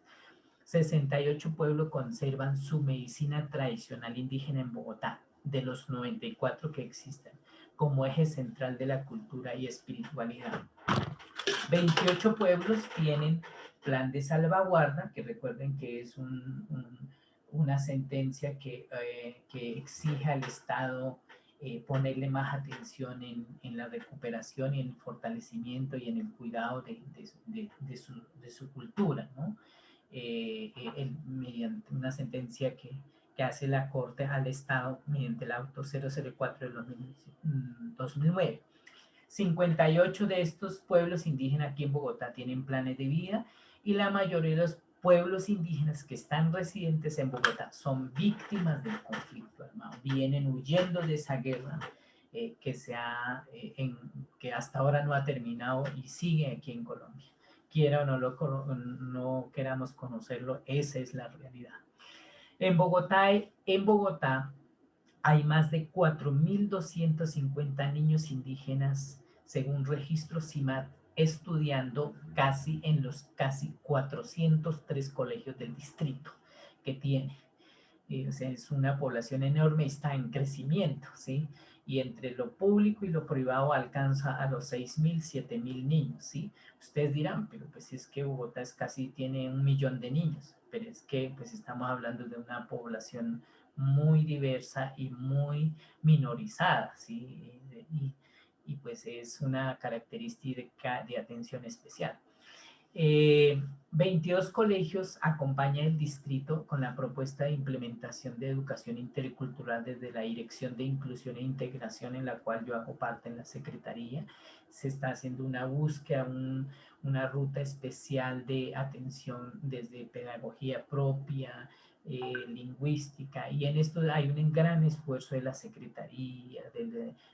68 pueblos conservan su medicina tradicional indígena en Bogotá, de los 94 que existen, como eje central de la cultura y espiritualidad. 28 pueblos tienen plan de salvaguarda, que recuerden que es una sentencia que exige al Estado ponerle más atención en la recuperación y en el fortalecimiento y en el cuidado de su cultura, ¿no? Mediante una sentencia que hace la Corte al Estado mediante el auto 004 del 2009. 58 de estos pueblos indígenas aquí en Bogotá tienen planes de vida, y la mayoría de los pueblos indígenas que están residentes en Bogotá son víctimas del conflicto armado, vienen huyendo de esa guerra que hasta ahora no ha terminado y sigue aquí en Colombia. quiera o no queramos conocerlo, esa es la realidad. En Bogotá hay más de 4.250 niños indígenas, según registro CIMAT, estudiando en los casi 403 colegios del distrito que tiene. O sea, es una población enorme, está en crecimiento, ¿sí? Y entre lo público y lo privado alcanza a los 6.000, 7.000 niños, ¿sí? Ustedes dirán, pero pues es que Bogotá tiene 1 millón de niños, pero es que pues estamos hablando de una población muy diversa y muy minorizada, ¿sí? Y pues es una característica de atención especial. 22 colegios acompañan el distrito con la propuesta de implementación de educación intercultural desde la Dirección de Inclusión e Integración, en la cual yo hago parte en la Secretaría. Se está haciendo una búsqueda, una ruta especial de atención desde pedagogía propia, lingüística, y en esto hay un gran esfuerzo de la Secretaría,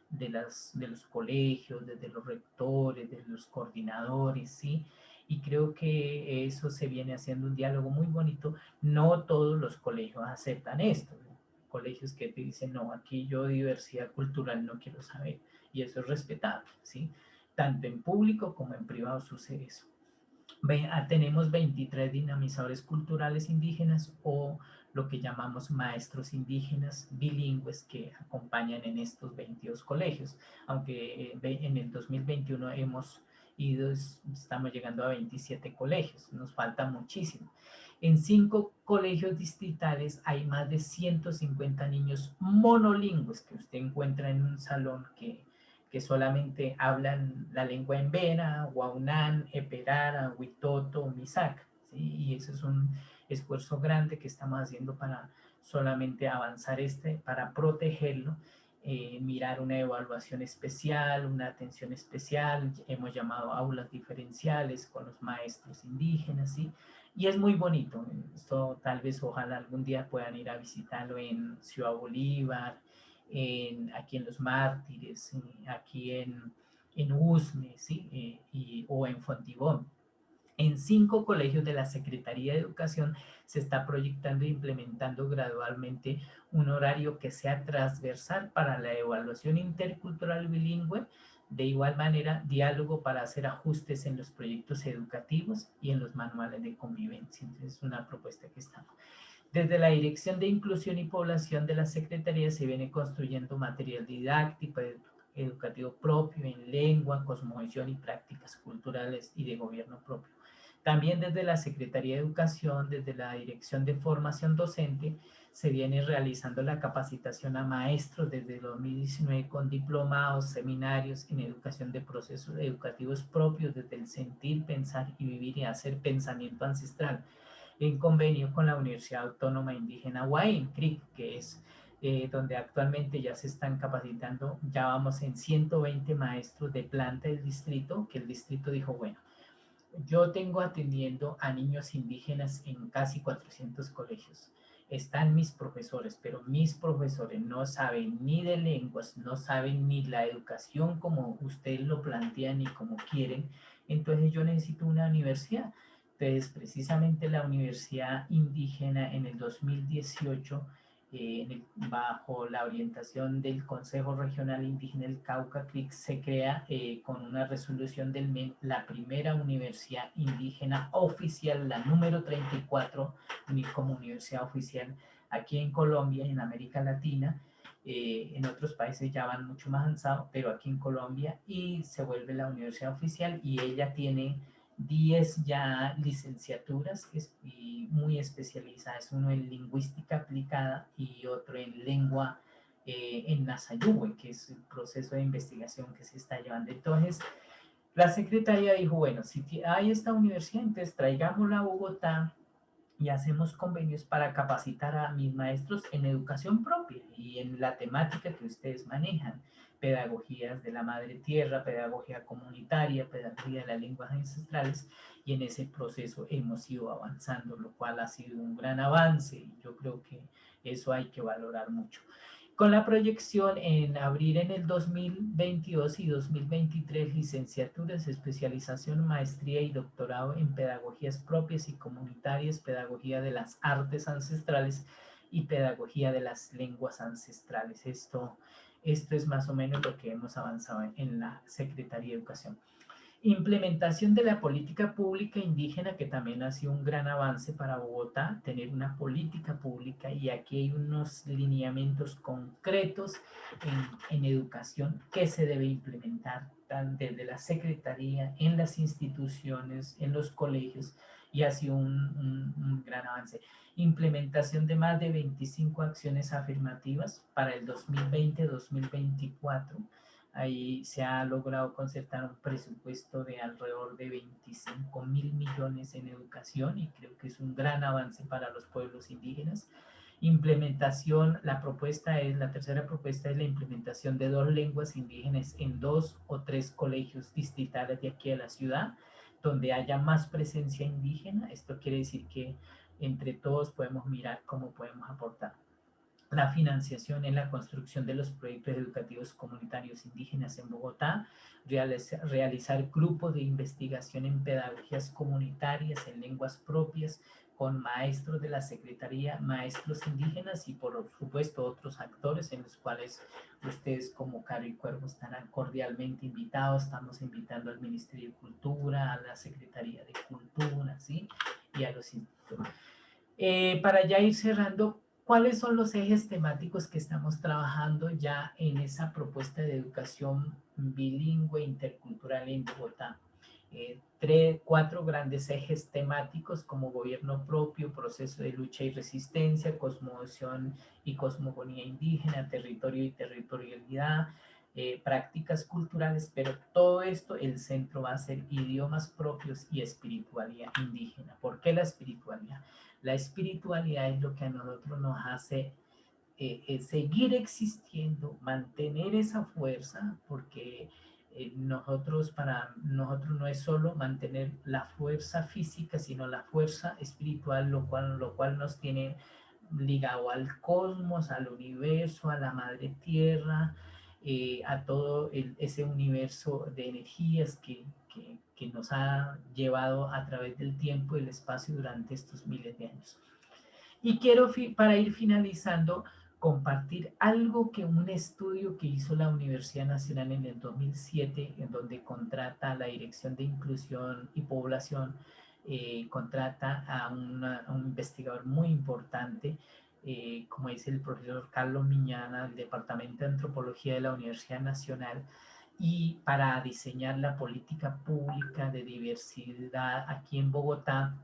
de los colegios, desde los rectores, de los coordinadores, ¿sí? Y creo que eso se viene haciendo un diálogo muy bonito. No todos los colegios aceptan esto, ¿no? Colegios que te dicen, no, aquí yo diversidad cultural no quiero saber, y eso es respetable, ¿sí? Tanto en público como en privado sucede eso. Tenemos 23 dinamizadores culturales indígenas, o lo que llamamos maestros indígenas bilingües, que acompañan en estos 22 colegios, aunque en el 2021 estamos llegando a 27 colegios, nos falta muchísimo. En 5 colegios distritales hay más de 150 niños monolingües que usted encuentra en un salón que solamente hablan la lengua embera, guaunán, eperara, huitoto, misac, ¿sí? Y eso es un esfuerzo grande que estamos haciendo para solamente avanzar para protegerlo, mirar una evaluación especial, una atención especial. Hemos llamado aulas diferenciales con los maestros indígenas, ¿sí? Y es muy bonito. Esto tal vez, ojalá algún día puedan ir a visitarlo en Ciudad Bolívar, aquí en Los Mártires, aquí en Usme, ¿sí? O en Fontibón. En 5 colegios de la Secretaría de Educación se está proyectando e implementando gradualmente un horario que sea transversal para la evaluación intercultural bilingüe. De igual manera, diálogo para hacer ajustes en los proyectos educativos y en los manuales de convivencia. Entonces, es una propuesta que estamos. Desde la Dirección de Inclusión y Población de la Secretaría se viene construyendo material didáctico, educativo propio en lengua, cosmovisión y prácticas culturales y de gobierno propio. También desde la Secretaría de Educación, desde la Dirección de Formación Docente, se viene realizando la capacitación a maestros desde 2019 con diplomados, seminarios en educación de procesos educativos propios desde el sentir, pensar y vivir y hacer pensamiento ancestral, en convenio con la Universidad Autónoma Indígena Huaín, CRIC, que es donde actualmente ya se están capacitando, ya vamos en 120 maestros de planta del distrito, que el distrito dijo, bueno, yo tengo atendiendo a niños indígenas en casi 400 colegios. Están mis profesores, pero mis profesores no saben ni de lenguas, no saben ni la educación como ustedes lo plantean ni como quieren. Entonces yo necesito una universidad. Entonces precisamente la Universidad Indígena en el 2018, bajo la orientación del Consejo Regional Indígena del Cauca, CRIC, se crea con una resolución del MEN la primera universidad indígena oficial, la número 34, como universidad oficial aquí en Colombia, en América Latina. En otros países ya van mucho más avanzados, pero aquí en Colombia, y se vuelve la universidad oficial, y ella tiene 10 ya licenciaturas y muy especializadas, uno en lingüística aplicada y otro en lengua en Nazayúe, que es el proceso de investigación que se está llevando. Entonces, la Secretaría dijo, bueno, si hay esta universidad, entonces traigámosla a Bogotá y hacemos convenios para capacitar a mis maestros en educación propia y en la temática que ustedes manejan, pedagogías de la madre tierra, pedagogía comunitaria, pedagogía de las lenguas ancestrales, y en ese proceso hemos ido avanzando, lo cual ha sido un gran avance, y yo creo que eso hay que valorar mucho. con la proyección en abrir en el 2022 y 2023 licenciaturas, especialización, maestría y doctorado en pedagogías propias y comunitarias, pedagogía de las artes ancestrales y pedagogía de las lenguas ancestrales. Esto es más o menos lo que hemos avanzado en la Secretaría de Educación. Implementación de la política pública indígena, que también ha sido un gran avance para Bogotá, tener una política pública, y aquí hay unos lineamientos concretos en educación que se debe implementar desde la Secretaría, en las instituciones, en los colegios, y ha sido un gran avance. Implementación de más de 25 acciones afirmativas para el 2020-2024. Ahí se ha logrado concertar un presupuesto de alrededor de 25.000 millones en educación, y creo que es un gran avance para los pueblos indígenas. Implementación, la tercera propuesta es la implementación de 2 lenguas indígenas en 2 o 3 colegios distritales de aquí de la ciudad, donde haya más presencia indígena. Esto quiere decir que entre todos podemos mirar cómo podemos aportar. La financiación en la construcción de los proyectos educativos comunitarios indígenas en Bogotá, realizar grupos de investigación en pedagogías comunitarias, en lenguas propias, con maestros de la Secretaría, maestros indígenas y por supuesto otros actores, en los cuales ustedes como Caro y Cuervo están cordialmente invitados. Estamos invitando al Ministerio de Cultura, a la Secretaría de Cultura, ¿sí? Y a los institutos. Para ya ir cerrando, ¿cuáles son los ejes temáticos que estamos trabajando ya en esa propuesta de educación bilingüe intercultural en Bogotá? 4 grandes ejes temáticos como gobierno propio, proceso de lucha y resistencia, cosmovisión y cosmogonía indígena, territorio y territorialidad, prácticas culturales, pero todo esto, el centro va a ser idiomas propios y espiritualidad indígena. ¿Por qué la espiritualidad? La espiritualidad es lo que a nosotros nos hace seguir existiendo, mantener esa fuerza, porque para nosotros no es solo mantener la fuerza física, sino la fuerza espiritual, lo cual nos tiene ligado al cosmos, al universo, a la madre tierra, a todo ese universo de energías que nos ha llevado a través del tiempo y el espacio durante estos miles de años. Y quiero, para ir finalizando, compartir algo que un estudio que hizo la Universidad Nacional en el 2007, en donde contrata a la Dirección de Inclusión y Población, contrata a un investigador muy importante, como es el profesor Carlos Miñana, del Departamento de Antropología de la Universidad Nacional, y para diseñar la política pública de diversidad aquí en Bogotá.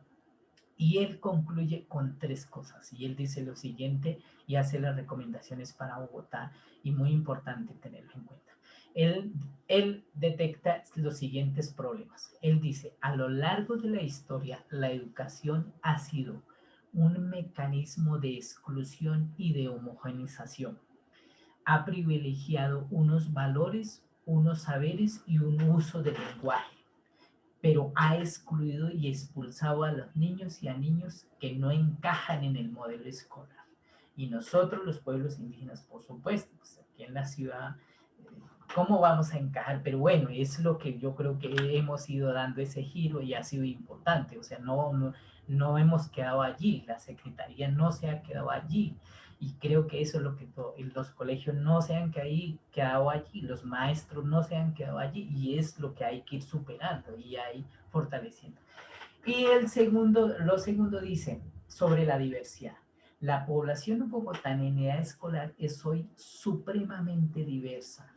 Y él concluye con 3 cosas, y él dice lo siguiente y hace las recomendaciones para Bogotá, y muy importante tenerlo en cuenta. Él detecta los siguientes problemas. Él dice: a lo largo de la historia, la educación ha sido un mecanismo de exclusión y de homogeneización. Ha privilegiado unos valores, unos saberes y un uso del lenguaje, pero ha excluido y expulsado a los niños y a niños que no encajan en el modelo escolar. Y nosotros, los pueblos indígenas, por supuesto, pues aquí en la ciudad, ¿cómo vamos a encajar? Pero bueno, es lo que yo creo que hemos ido dando ese giro y ha sido importante. O sea, no hemos quedado allí, la Secretaría no se ha quedado allí. Y creo que eso es lo que los colegios no se han quedado allí, los maestros no se han quedado allí, y es lo que hay que ir superando y ahí fortaleciendo. Y lo segundo dice sobre la diversidad. La población bogotana en edad escolar es hoy supremamente diversa.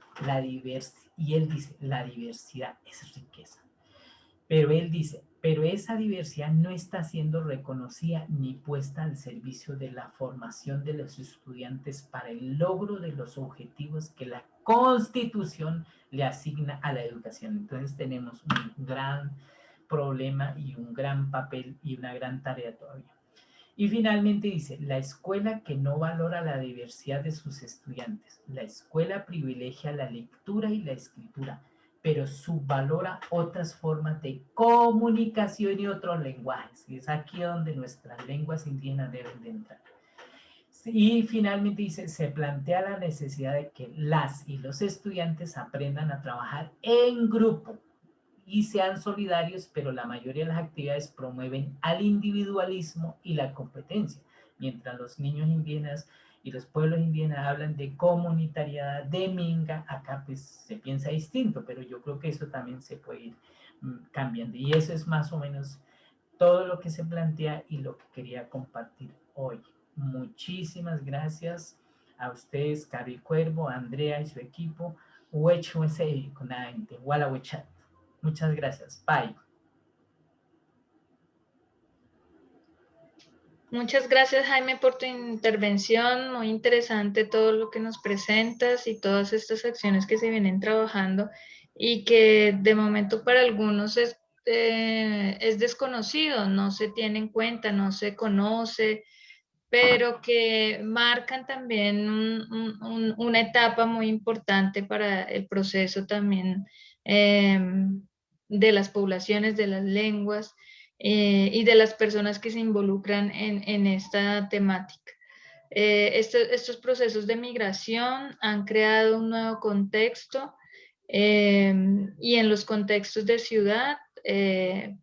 Y él dice, la diversidad es riqueza. Pero él dice, pero esa diversidad no está siendo reconocida ni puesta al servicio de la formación de los estudiantes para el logro de los objetivos que la Constitución le asigna a la educación. Entonces tenemos un gran problema y un gran papel y una gran tarea todavía. Y finalmente dice, la escuela que no valora la diversidad de sus estudiantes. La escuela privilegia la lectura y la escritura, pero subvalora otras formas de comunicación y otros lenguajes. Y es aquí donde nuestras lenguas indígenas deben de entrar. Y finalmente dice, se plantea la necesidad de que las y los estudiantes aprendan a trabajar en grupo y sean solidarios, pero la mayoría de las actividades promueven al individualismo y la competencia, mientras los niños indígenas y los pueblos indígenas hablan de comunitariedad, de minga, acá pues se piensa distinto, pero yo creo que eso también se puede ir cambiando, y eso es más o menos todo lo que se plantea y lo que quería compartir hoy. Muchísimas gracias a ustedes, Cari Cuervo, Andrea y su equipo. Muchas gracias. Bye. Muchas gracias, Jaime, por tu intervención. Muy interesante todo lo que nos presentas y todas estas acciones que se vienen trabajando y que de momento para algunos es desconocido, no se tiene en cuenta, no se conoce, pero que marcan también una etapa muy importante para el proceso también de las poblaciones, de las lenguas y de las personas que se involucran en esta temática. Estos procesos de migración han creado un nuevo contexto y en los contextos de ciudad,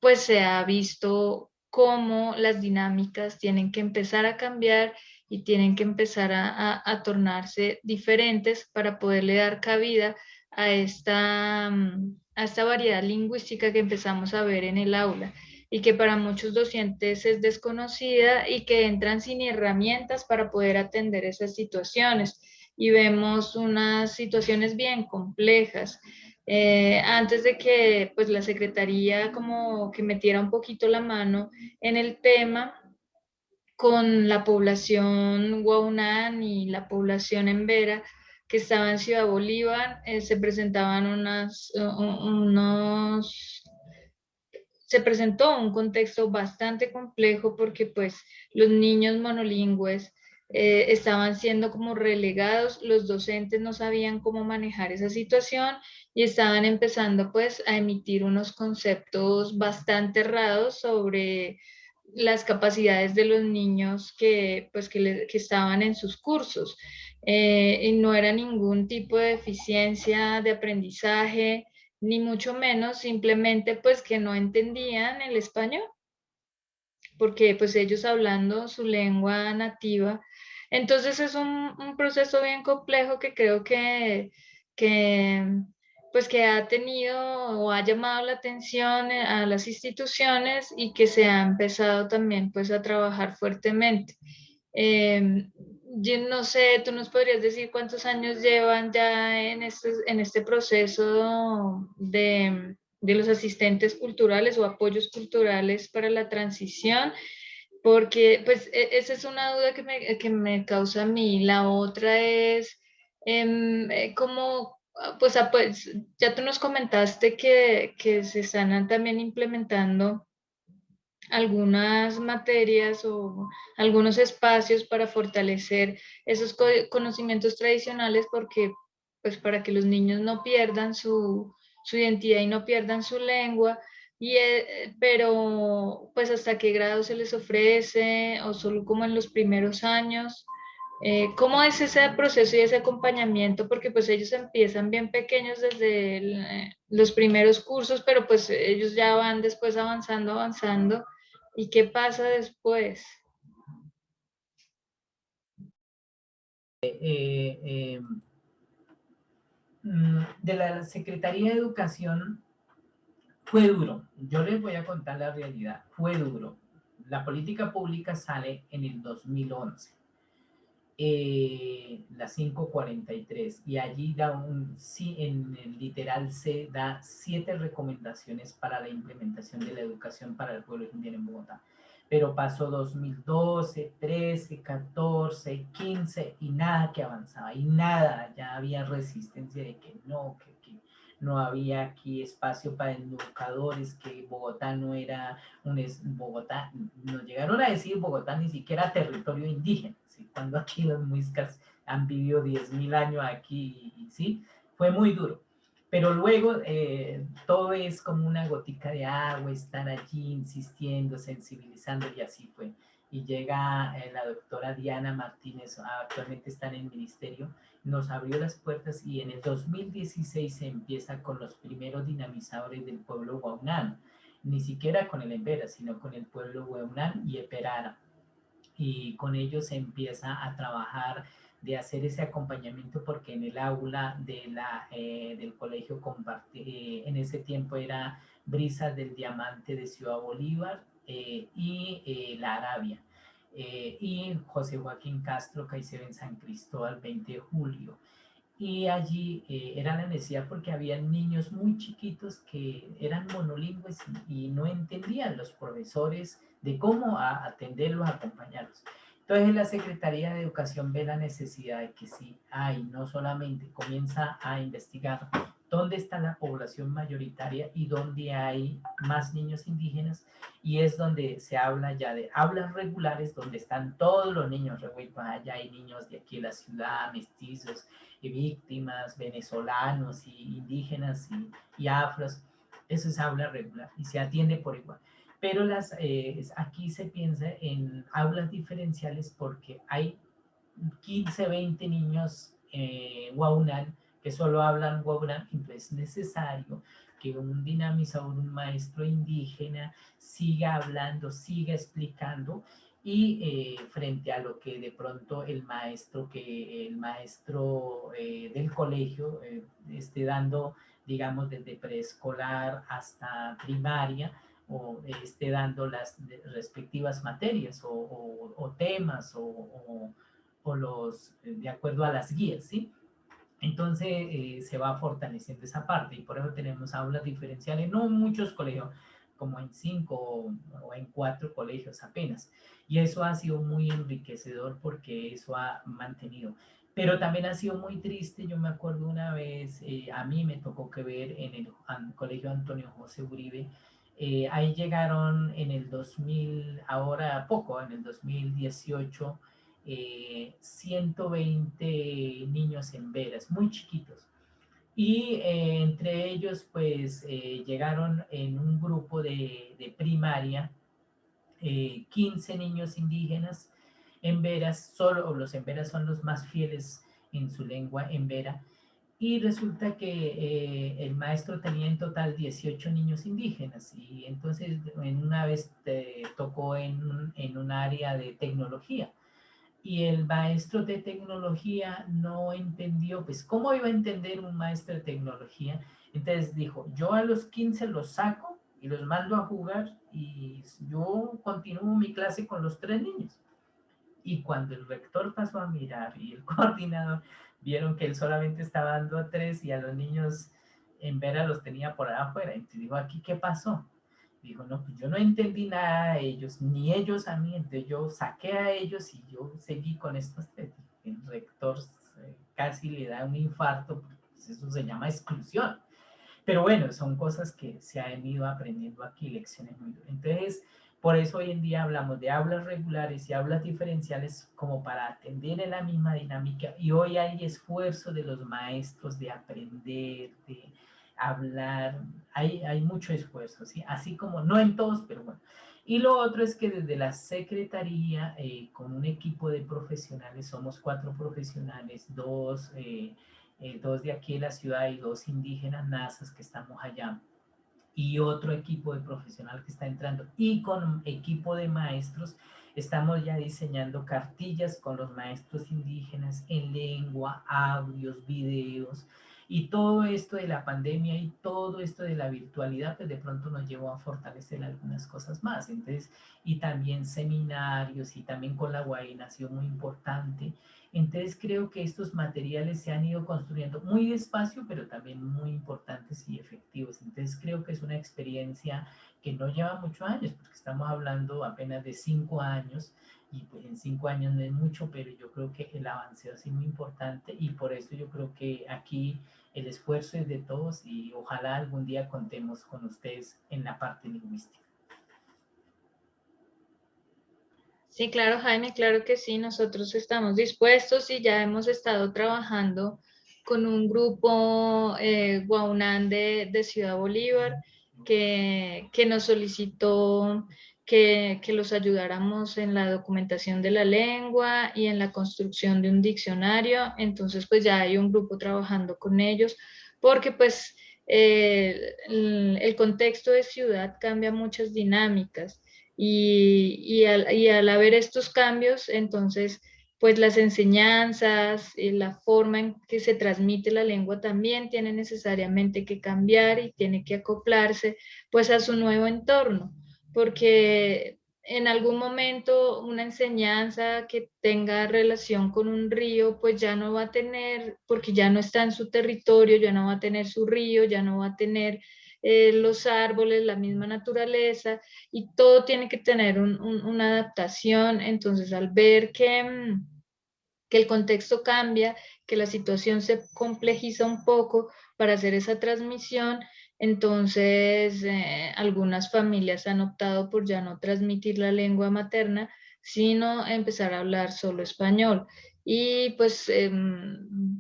pues se ha visto cómo las dinámicas tienen que empezar a cambiar y tienen que empezar a tornarse diferentes para poderle dar cabida a esta variedad lingüística que empezamos a ver en el aula y que para muchos docentes es desconocida y que entran sin herramientas para poder atender esas situaciones. Y vemos unas situaciones bien complejas. Antes de que pues la Secretaría como que metiera un poquito la mano en el tema, con la población Guaunán y la población Embera que estaba en Ciudad Bolívar, se presentaban se presentó un contexto bastante complejo porque pues los niños monolingües estaban siendo como relegados, los docentes no sabían cómo manejar esa situación y estaban empezando pues a emitir unos conceptos bastante errados sobre las capacidades de los niños que estaban en sus cursos. Y no era ningún tipo de deficiencia de aprendizaje, ni mucho menos, simplemente pues que no entendían el español, porque pues ellos hablando su lengua nativa. Entonces es un proceso bien complejo que creo que, pues que ha tenido o ha llamado la atención a las instituciones y que se ha empezado también pues a trabajar fuertemente. Yo no sé, tú nos podrías decir cuántos años llevan ya en este proceso de los asistentes culturales o apoyos culturales para la transición, porque pues esa es una duda que me causa a mí. La otra es cómo, pues ya tú nos comentaste que se están también implementando algunas materias o algunos espacios para fortalecer esos conocimientos tradicionales porque pues para que los niños no pierdan su identidad y no pierdan su lengua pero pues hasta qué grado se les ofrece o solo como en los primeros años. ¿Cómo es ese proceso y ese acompañamiento? Porque pues ellos empiezan bien pequeños desde los primeros cursos, pero pues ellos ya van después avanzando. ¿Y qué pasa después? De la Secretaría de Educación fue duro. Yo les voy a contar la realidad. Fue duro. La política pública sale en el 2011. La 543 y allí en el literal C da 7 recomendaciones para la implementación de la educación para el pueblo indígena en Bogotá. Pero pasó 2012, 13, 14, 15 y nada que avanzaba y nada, ya había resistencia de que no había aquí espacio para educadores, que Bogotá no era Bogotá, nos llegaron a decir Bogotá ni siquiera territorio indígena, ¿sí? Cuando aquí los muiscas han vivido 10.000 años aquí, ¿sí? Fue muy duro. Pero luego todo es como una gotica de agua, estar allí insistiendo, sensibilizando, y así fue. Y llega la doctora Diana Martínez, actualmente está en el ministerio, nos abrió las puertas, y en el 2016 se empieza con los primeros dinamizadores del pueblo Guaunán, ni siquiera con el Embera, sino con el pueblo Guaunán y Eperara. Y con ellos se empieza a trabajar de hacer ese acompañamiento, porque en el aula del colegio en ese tiempo era Brisas del Diamante de Ciudad Bolívar y La Arabia. Y José Joaquín Castro Caicedo en San Cristóbal, 20 de julio. Y allí era la necesidad porque había niños muy chiquitos que eran monolingües y no entendían los profesores de cómo atenderlos, acompañarlos. Entonces la Secretaría de Educación ve la necesidad de que si hay, no solamente comienza a investigar dónde está la población mayoritaria y dónde hay más niños indígenas, y es donde se habla ya de aulas regulares, donde están todos los niños revueltos. Allá hay niños de aquí de la ciudad, mestizos, y víctimas, venezolanos y indígenas y afros. Eso es aula regular y se atiende por igual. Pero aquí se piensa en aulas diferenciales porque hay 15, 20 niños guaunán que solo hablan guaunán, entonces es necesario que un dinamizador, un maestro indígena, siga hablando, siga explicando, y frente a lo que de pronto el maestro del colegio esté dando, digamos, desde preescolar hasta primaria, o esté dando las respectivas materias o temas o de acuerdo a las guías, ¿sí? Entonces se va fortaleciendo esa parte, y por eso tenemos aulas diferenciales, no muchos colegios, como en 5 o en 4 colegios apenas. Y eso ha sido muy enriquecedor porque eso ha mantenido. Pero también ha sido muy triste. Yo me acuerdo una vez, a mí me tocó que ver en el colegio Antonio José Uribe, ahí llegaron en el 2000, ahora poco, en el 2018, 120 niños en veras, muy chiquitos. Y entre ellos, pues, llegaron en un grupo de primaria 15 niños indígenas en veras, solo los en veras son los más fieles en su lengua en vera, y resulta que el maestro tenía en total 18 niños indígenas, y entonces en una vez tocó en un área de tecnología, y el maestro de tecnología no entendió, pues ¿cómo iba a entender un maestro de tecnología? Entonces dijo, yo a los 15 los saco y los mando a jugar, y yo continúo mi clase con los 3 niños. Y cuando el rector pasó a mirar y el coordinador vieron que él solamente estaba dando a 3 y a los niños en vera los tenía por afuera, entonces dijo, ¿aquí qué pasó? Dijo, no, pues yo no entendí nada a ellos, ni ellos a mí, entonces yo saqué a ellos y yo seguí con estos 3. El rector casi le da un infarto, porque pues eso se llama exclusión. Pero bueno, son cosas que se han ido aprendiendo aquí, lecciones muy duras. Entonces, por eso hoy en día hablamos de aulas regulares y aulas diferenciales como para atender en la misma dinámica, y hoy hay esfuerzo de los maestros de aprender, de hablar, hay mucho esfuerzo, ¿sí? Así como, no en todos, pero bueno. Y lo otro es que desde la Secretaría, con un equipo de profesionales, somos 4 profesionales, 2 de aquí de la ciudad y 2 indígenas nazas que estamos allá, y otro equipo de profesional que está entrando, y con equipo de maestros estamos ya diseñando cartillas con los maestros indígenas en lengua, audios, videos, y todo esto de la pandemia y todo esto de la virtualidad, pues de pronto nos llevó a fortalecer algunas cosas más. Entonces, y también seminarios, y también con la Guaina ha sido muy importante. Entonces creo que estos materiales se han ido construyendo muy despacio, pero también muy importantes y efectivos. Entonces creo que es una experiencia que no lleva muchos años, porque estamos hablando apenas de 5 años, y pues en 5 años no es mucho, pero yo creo que el avance ha sido muy importante, y por eso yo creo que aquí el esfuerzo es de todos, y ojalá algún día contemos con ustedes en la parte lingüística. Sí, claro, Jaime, claro que sí, nosotros estamos dispuestos y ya hemos estado trabajando con un grupo Guaunán de Ciudad Bolívar que nos solicitó que los ayudáramos en la documentación de la lengua y en la construcción de un diccionario. Entonces pues ya hay un grupo trabajando con ellos porque pues el contexto de ciudad cambia muchas dinámicas y al haber estos cambios, entonces pues las enseñanzas, la forma en que se transmite la lengua también tiene necesariamente que cambiar y tiene que acoplarse pues a su nuevo entorno, porque en algún momento una enseñanza que tenga relación con un río, pues ya no va a tener, porque ya no está en su territorio, ya no va a tener su río, ya no va a tener los árboles, la misma naturaleza, y todo tiene que tener una adaptación. Entonces, al ver que el contexto cambia, que la situación se complejiza un poco para hacer esa transmisión, entonces algunas familias han optado por ya no transmitir la lengua materna, sino empezar a hablar solo español. Y pues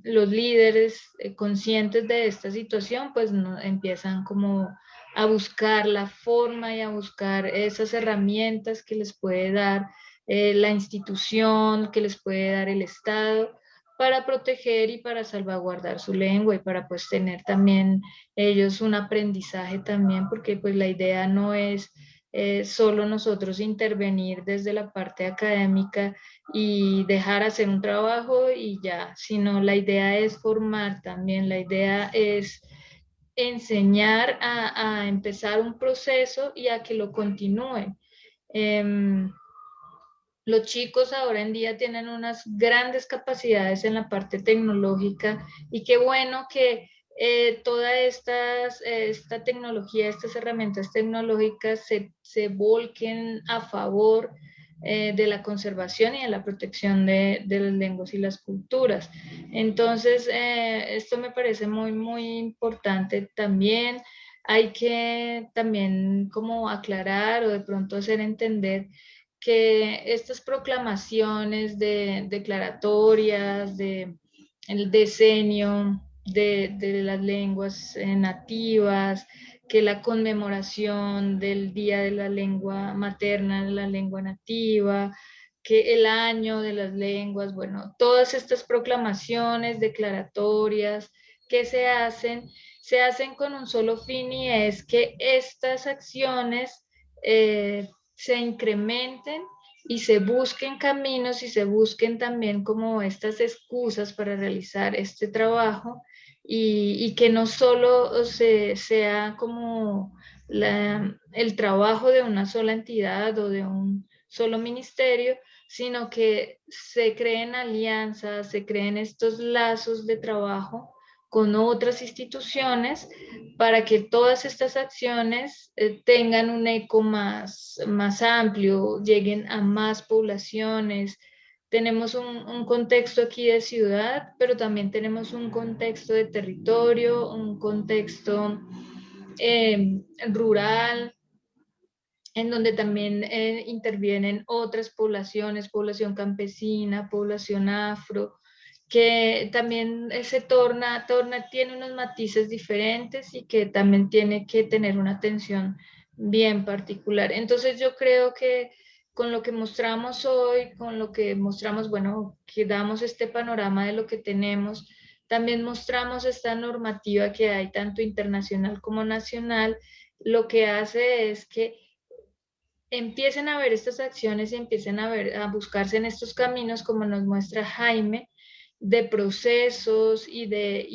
los líderes conscientes de esta situación pues no, empiezan como a buscar la forma y a buscar esas herramientas que les puede dar la institución, que les puede dar el Estado para proteger y para salvaguardar su lengua y para pues tener también ellos un aprendizaje también, porque pues la idea no es solo nosotros intervenir desde la parte académica y dejar hacer un trabajo y ya, sino la idea es formar también, la idea es enseñar a empezar un proceso y a que lo continúen. Los chicos ahora en día tienen unas grandes capacidades en la parte tecnológica y qué bueno que toda esta tecnología, estas herramientas tecnológicas se volquen a favor de la conservación y de la protección de las lenguas y las culturas. Entonces, esto me parece muy, muy importante también. Hay que también como aclarar o de pronto hacer entender que estas proclamaciones declaratorias, el decenio de las lenguas nativas, que la conmemoración del Día de la Lengua Materna, de la lengua nativa, que el año de las lenguas, bueno, todas estas proclamaciones declaratorias que se hacen con un solo fin y es que estas acciones se incrementen y se busquen caminos y se busquen también como estas excusas para realizar este trabajo y que no solo sea como el trabajo de una sola entidad o de un solo ministerio, sino que se creen alianzas, se creen estos lazos de trabajo con otras instituciones para que todas estas acciones tengan un eco más amplio, lleguen a más poblaciones. Tenemos un contexto aquí de ciudad, pero también tenemos un contexto de territorio, un contexto rural, en donde también intervienen otras poblaciones, población campesina, población afro, que también tiene unos matices diferentes y que también tiene que tener una atención bien particular. Entonces yo creo que con lo que mostramos hoy, con lo que mostramos, bueno, que damos este panorama de lo que tenemos, también mostramos esta normativa que hay tanto internacional como nacional, lo que hace es que empiecen a ver estas acciones y empiecen a buscarse en estos caminos, como nos muestra Jaime, de procesos y de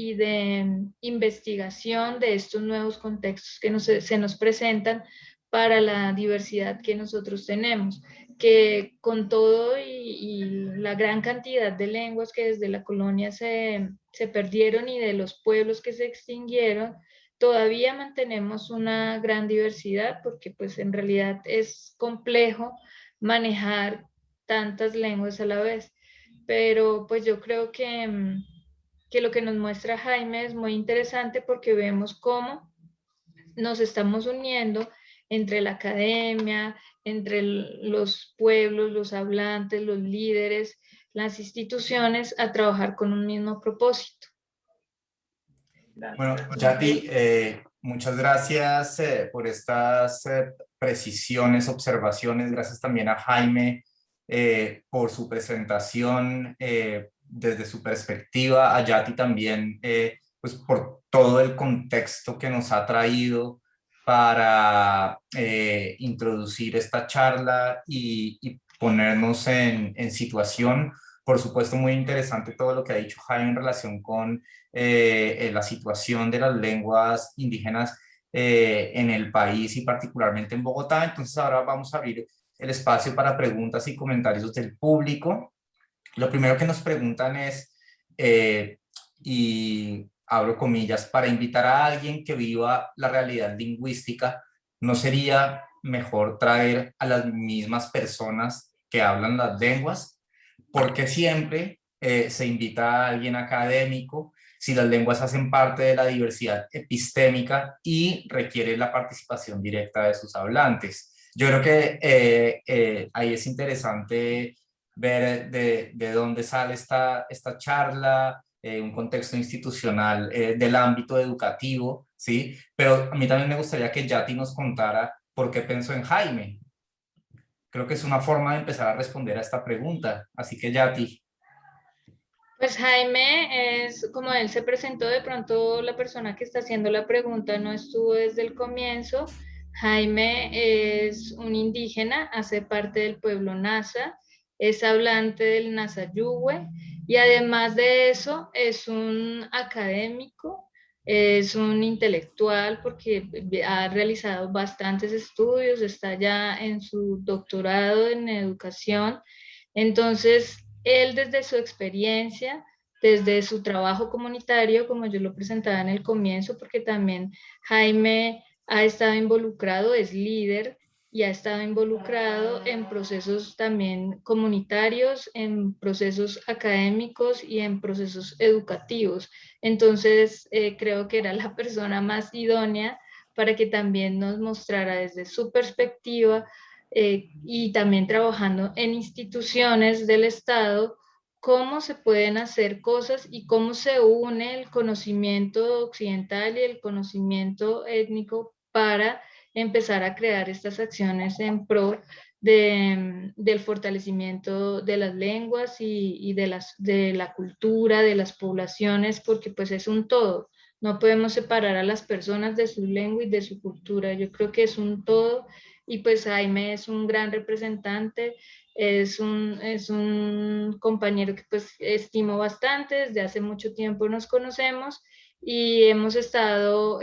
investigación de estos nuevos contextos que se nos presentan para la diversidad que nosotros tenemos, que con todo y la gran cantidad de lenguas que desde la colonia se perdieron y de los pueblos que se extinguieron, todavía mantenemos una gran diversidad porque pues en realidad es complejo manejar tantas lenguas a la vez. Pero pues yo creo que lo que nos muestra Jaime es muy interesante porque vemos cómo nos estamos uniendo entre la academia, entre los pueblos, los hablantes, los líderes, las instituciones a trabajar con un mismo propósito. Bueno, Gracias. Yati, muchas gracias por estas precisiones, observaciones. Gracias también a Jaime por su presentación desde su perspectiva. A Yati también, pues por todo el contexto que nos ha traído para introducir esta charla y ponernos en situación. Por supuesto, muy interesante todo lo que ha dicho Jaime en relación con la situación de las lenguas indígenas en el país y particularmente en Bogotá. Entonces ahora vamos a abrir el espacio para preguntas y comentarios del público. Lo primero que nos preguntan es, y abro comillas, para invitar a alguien que viva la realidad lingüística, ¿no sería mejor traer a las mismas personas que hablan las lenguas? Porque siempre se invita a alguien académico si las lenguas hacen parte de la diversidad epistémica y requiere la participación directa de sus hablantes. Yo creo que ahí es interesante ver de dónde sale esta charla, un contexto institucional del ámbito educativo, ¿sí? Pero a mí también me gustaría que Yati nos contara por qué pensó en Jaime. Creo que es una forma de empezar a responder a esta pregunta. Así que Yati. Pues Jaime es, como él se presentó, de pronto la persona que está haciendo la pregunta no estuvo desde el comienzo. Jaime es un indígena, hace parte del pueblo Nasa, es hablante del Nasayugüe y además de eso es un académico, es un intelectual porque ha realizado bastantes estudios, está ya en su doctorado en educación. Entonces, él desde su experiencia, desde su trabajo comunitario, como yo lo presentaba en el comienzo, porque también Jaime ha estado involucrado, es líder y ha estado involucrado en procesos también comunitarios, en procesos académicos y en procesos educativos. Entonces, creo que era la persona más idónea para que también nos mostrara desde su perspectiva y también trabajando en instituciones del Estado, cómo se pueden hacer cosas y cómo se une el conocimiento occidental y el conocimiento étnico para empezar a crear estas acciones en pro del fortalecimiento de las lenguas y de la cultura, de las poblaciones, porque pues es un todo. No podemos separar a las personas de su lengua y de su cultura. Yo creo que es un todo y pues Jaime es un gran representante, es un compañero que pues estimo bastante, desde hace mucho tiempo nos conocemos y hemos estado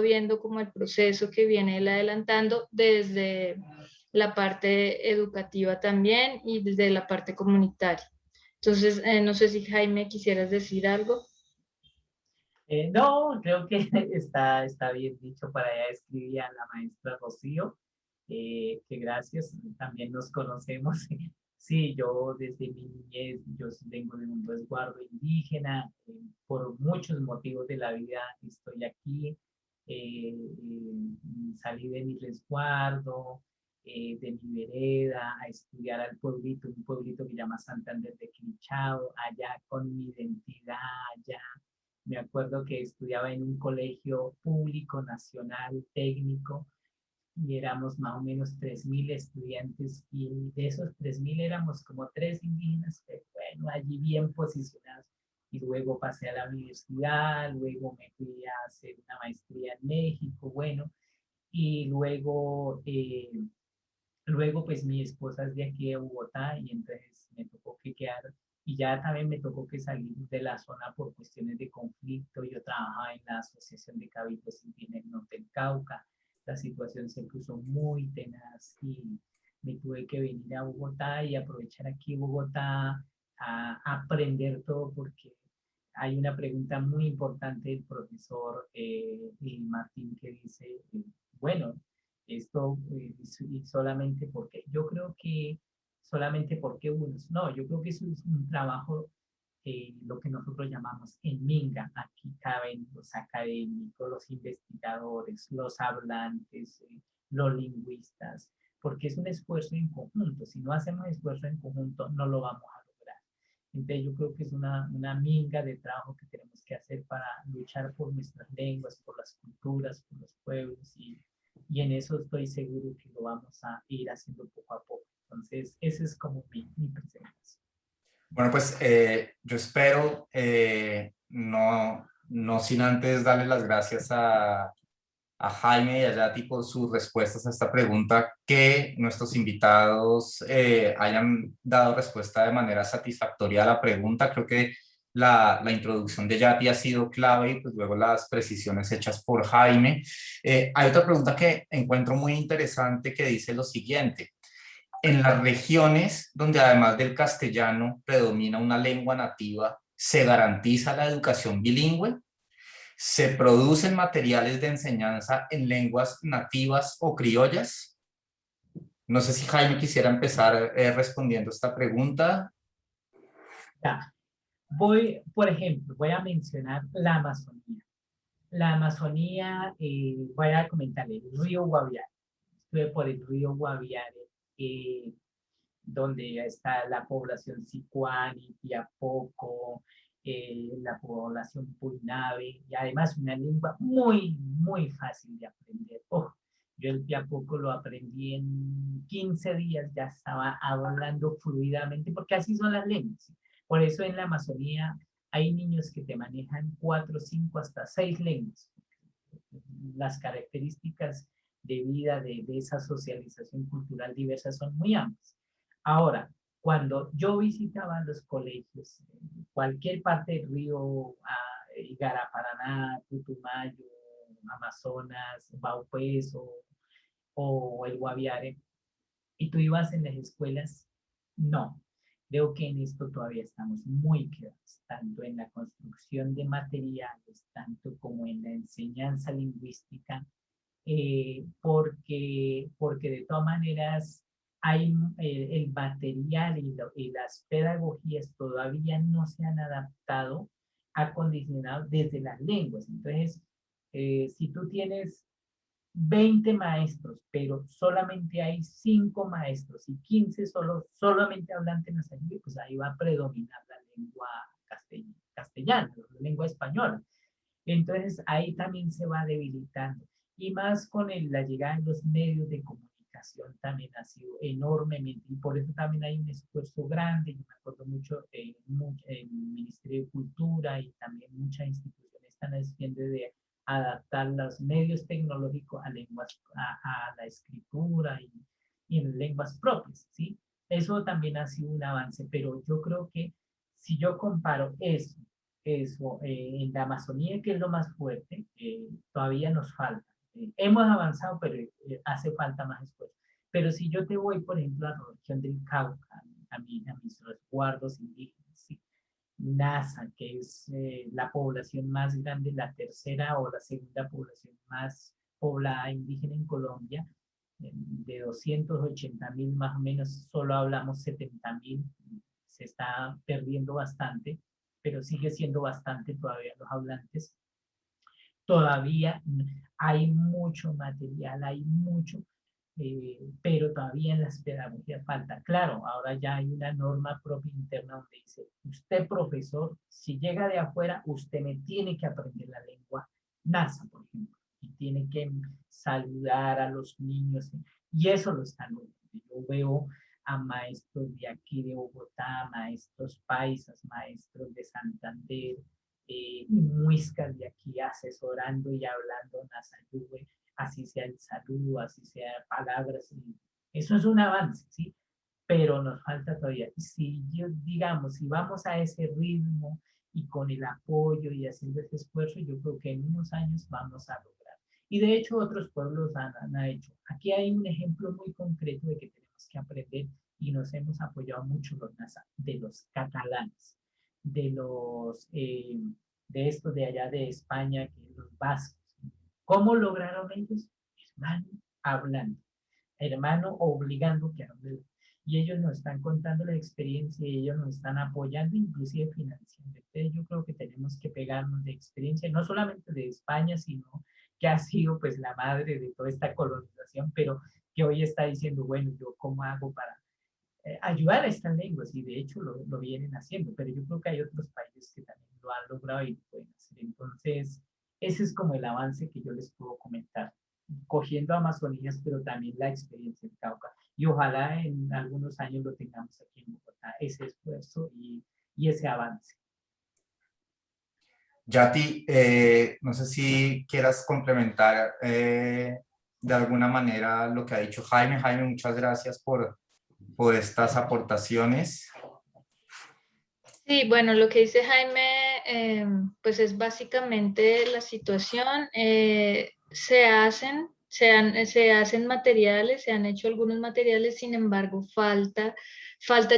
viendo como el proceso que viene él adelantando desde la parte educativa también y desde la parte comunitaria. Entonces, no sé si Jaime quisieras decir algo. No, creo que está bien dicho. Para allá escribía la maestra Rocío, que gracias, también nos conocemos. Sí, yo desde mi niñez, yo vengo de un resguardo indígena, por muchos motivos de la vida estoy aquí, salí de mi resguardo, de mi vereda, a estudiar al pueblito, un pueblito que se llama Santander de Quinchao, allá con mi identidad, allá me acuerdo que estudiaba en un colegio público, nacional, técnico, y éramos más o menos 3.000 estudiantes, y de esos 3.000 éramos como 3 indígenas, pero bueno, allí bien posicionados. Y luego pasé a la universidad, luego me fui a hacer una maestría en México, bueno, y luego, pues mi esposa es de aquí de Bogotá y entonces me tocó que quedar y ya también me tocó que salir de la zona por cuestiones de conflicto. Yo trabajaba en la Asociación de Cabildos Indígenas del Norte del Cauca. La situación se puso muy tenaz y me tuve que venir a Bogotá y aprovechar aquí Bogotá a aprender todo porque hay una pregunta muy importante del profesor Martín que dice, bueno, esto y solamente porque, yo creo que solamente porque unos, no, yo creo que eso es un trabajo, lo que nosotros llamamos en Minga, aquí caben los académicos, los investigadores, los hablantes, los lingüistas, porque es un esfuerzo en conjunto, si no hacemos esfuerzo en conjunto no lo vamos a lograr. Entonces yo creo que es una minga de trabajo que tenemos que hacer para luchar por nuestras lenguas, por las culturas, por los pueblos, y en eso estoy seguro que lo vamos a ir haciendo poco a poco. Entonces, ese es como mi presentación. Bueno, pues yo espero, no sin antes darle las gracias a Jaime y a Yati por sus respuestas a esta pregunta, que nuestros invitados hayan dado respuesta de manera satisfactoria a la pregunta. Creo que la introducción de Yati ha sido clave y pues luego las precisiones hechas por Jaime. Hay otra pregunta que encuentro muy interesante que dice lo siguiente. En las regiones donde además del castellano predomina una lengua nativa, ¿se garantiza la educación bilingüe? ¿Se producen materiales de enseñanza en lenguas nativas o criollas? No sé si Jaime quisiera empezar respondiendo esta pregunta. Ya. Por ejemplo, voy a mencionar la Amazonía. La Amazonía, voy a comentar el río Guaviare. Estuve por el río Guaviare, donde está la población Sicuani, Tiapoco, la población Puinave, y además una lengua muy, muy fácil de aprender. Oh, yo el Tiapoco lo aprendí en 15 días, ya estaba hablando fluidamente, porque así son las lenguas. Por eso en la Amazonía hay niños que te manejan 4, 5, hasta 6 lenguas. Las características de vida de esa socialización cultural diversa son muy amplias. Ahora, cuando yo visitaba los colegios, cualquier parte del río, Igaraparaná, Putumayo, Amazonas, Baupés o el Guaviare, y tú ibas en las escuelas, no. Creo que en esto todavía estamos muy quedados, tanto en la construcción de materiales, tanto como en la enseñanza lingüística, porque de todas maneras hay el material y las pedagogías todavía no se han adaptado, acondicionado desde las lenguas. Entonces, si tú tienes 20 maestros, pero solamente hay 5 maestros y 15 solamente hablantes nazarí, pues ahí va a predominar la lengua castellana, la lengua española. Entonces ahí también se va debilitando. Y más con la llegada de los medios de comunicación también ha sido enormemente, y por eso también hay un esfuerzo grande. Yo me acuerdo mucho en el Ministerio de Cultura y también muchas instituciones están haciendo de adaptar los medios tecnológicos a lenguas, a la escritura y en lenguas propias, ¿sí? Eso también ha sido un avance, pero yo creo que si yo comparo eso en la Amazonía, que es lo más fuerte, todavía nos falta. Hemos avanzado, pero hace falta más esfuerzo. Pero si yo te voy, por ejemplo, a la región del Cauca, a mis resguardos indígenas, ¿sí? Nasa, que es la población más grande, la tercera o la segunda población más poblada indígena en Colombia, de 280.000 más o menos, solo hablamos 70.000, se está perdiendo bastante, pero sigue siendo bastante todavía los hablantes. Todavía hay mucho material, hay mucho, pero todavía en las pedagogías falta. Claro, ahora ya hay una norma propia interna donde dice, usted profesor, si llega de afuera, usted me tiene que aprender la lengua nasa, por ejemplo, y tiene que saludar a los niños, y eso lo están logrando. Yo veo a maestros de aquí de Bogotá, maestros paisas, maestros de Santander, y muiscas de aquí asesorando y hablando Nazayube, así sea el saludo, así sea palabras. Eso es un avance, ¿sí? Pero nos falta todavía. Si yo, digamos, si vamos a ese ritmo y con el apoyo y haciendo ese esfuerzo, yo creo que en unos años vamos a lograr. Y de hecho otros pueblos han hecho. Aquí hay un ejemplo muy concreto de que tenemos que aprender y nos hemos apoyado mucho de los catalanes, de los de estos de allá de España, que son los vascos. ¿Cómo lograron ellos? Hermano, hablando, hermano, obligando que hablen. Y ellos nos están contando la experiencia y ellos nos están apoyando, inclusive financiando. Entonces yo creo que tenemos que pegarnos de experiencia, no solamente de España, sino que ha sido pues la madre de toda esta colonización, pero que hoy está diciendo, bueno, ¿yo cómo hago para ayudar a estas lenguas, y de hecho lo vienen haciendo, pero yo creo que hay otros países que también lo han logrado y lo pueden hacer. Entonces, ese es como el avance que yo les puedo comentar, cogiendo Amazonías, pero también la experiencia en Cauca. Y ojalá en algunos años lo tengamos aquí en Bogotá, ese esfuerzo y ese avance. Yati, no sé si quieras complementar de alguna manera lo que ha dicho Jaime. Jaime, muchas gracias por estas aportaciones. Sí, bueno, lo que dice Jaime, pues es básicamente la situación. Se hacen materiales, se han hecho algunos materiales, sin embargo, falta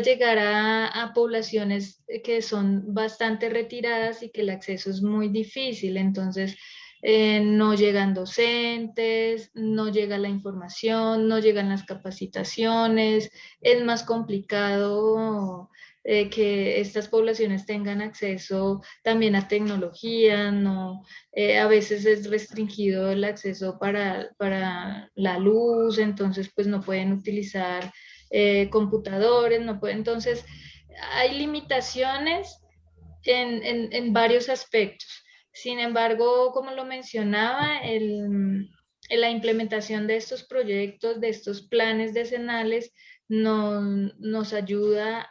llegar a poblaciones que son bastante retiradas y que el acceso es muy difícil. Entonces, no llegan docentes, no llega la información, no llegan las capacitaciones, es más complicado que estas poblaciones tengan acceso también a tecnología, no, a veces es restringido el acceso para la luz, entonces pues no pueden utilizar computadores, no pueden, entonces hay limitaciones en varios aspectos. Sin embargo, como lo mencionaba, la implementación de estos proyectos, de estos planes decenales, nos ayuda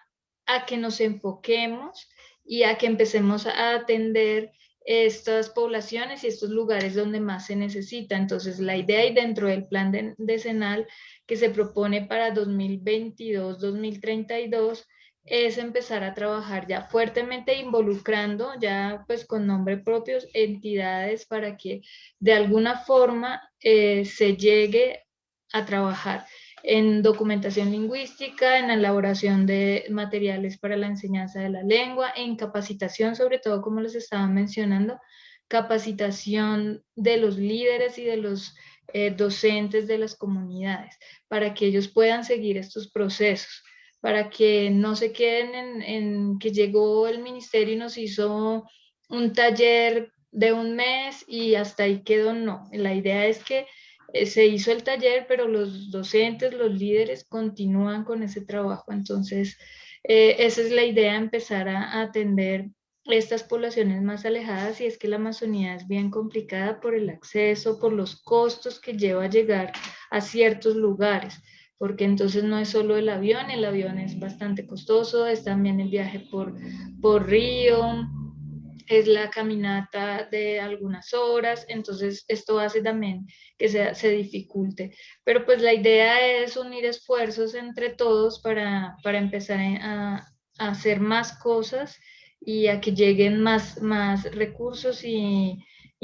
a que nos enfoquemos y a que empecemos a atender estas poblaciones y estos lugares donde más se necesita. Entonces, la idea y dentro del plan decenal que se propone para 2022-2032 es empezar a trabajar ya fuertemente involucrando ya pues con nombre propios entidades para que de alguna forma se llegue a trabajar en documentación lingüística, en la elaboración de materiales para la enseñanza de la lengua, en capacitación, sobre todo como les estaba mencionando, capacitación de los líderes y de los docentes de las comunidades, para que ellos puedan seguir estos procesos, para que no se queden en que llegó el ministerio y nos hizo un taller de un mes y hasta ahí quedó, no. La idea es que se hizo el taller, pero los docentes, los líderes continúan con ese trabajo. Entonces, esa es la idea, empezar a atender estas poblaciones más alejadas, y es que la Amazonía es bien complicada por el acceso, por los costos que lleva a llegar a ciertos lugares, porque entonces no es solo el avión es bastante costoso, es también el viaje por río, es la caminata de algunas horas, entonces esto hace también que se dificulte. Pero pues la idea es unir esfuerzos entre todos para empezar a hacer más cosas y a que lleguen más recursos y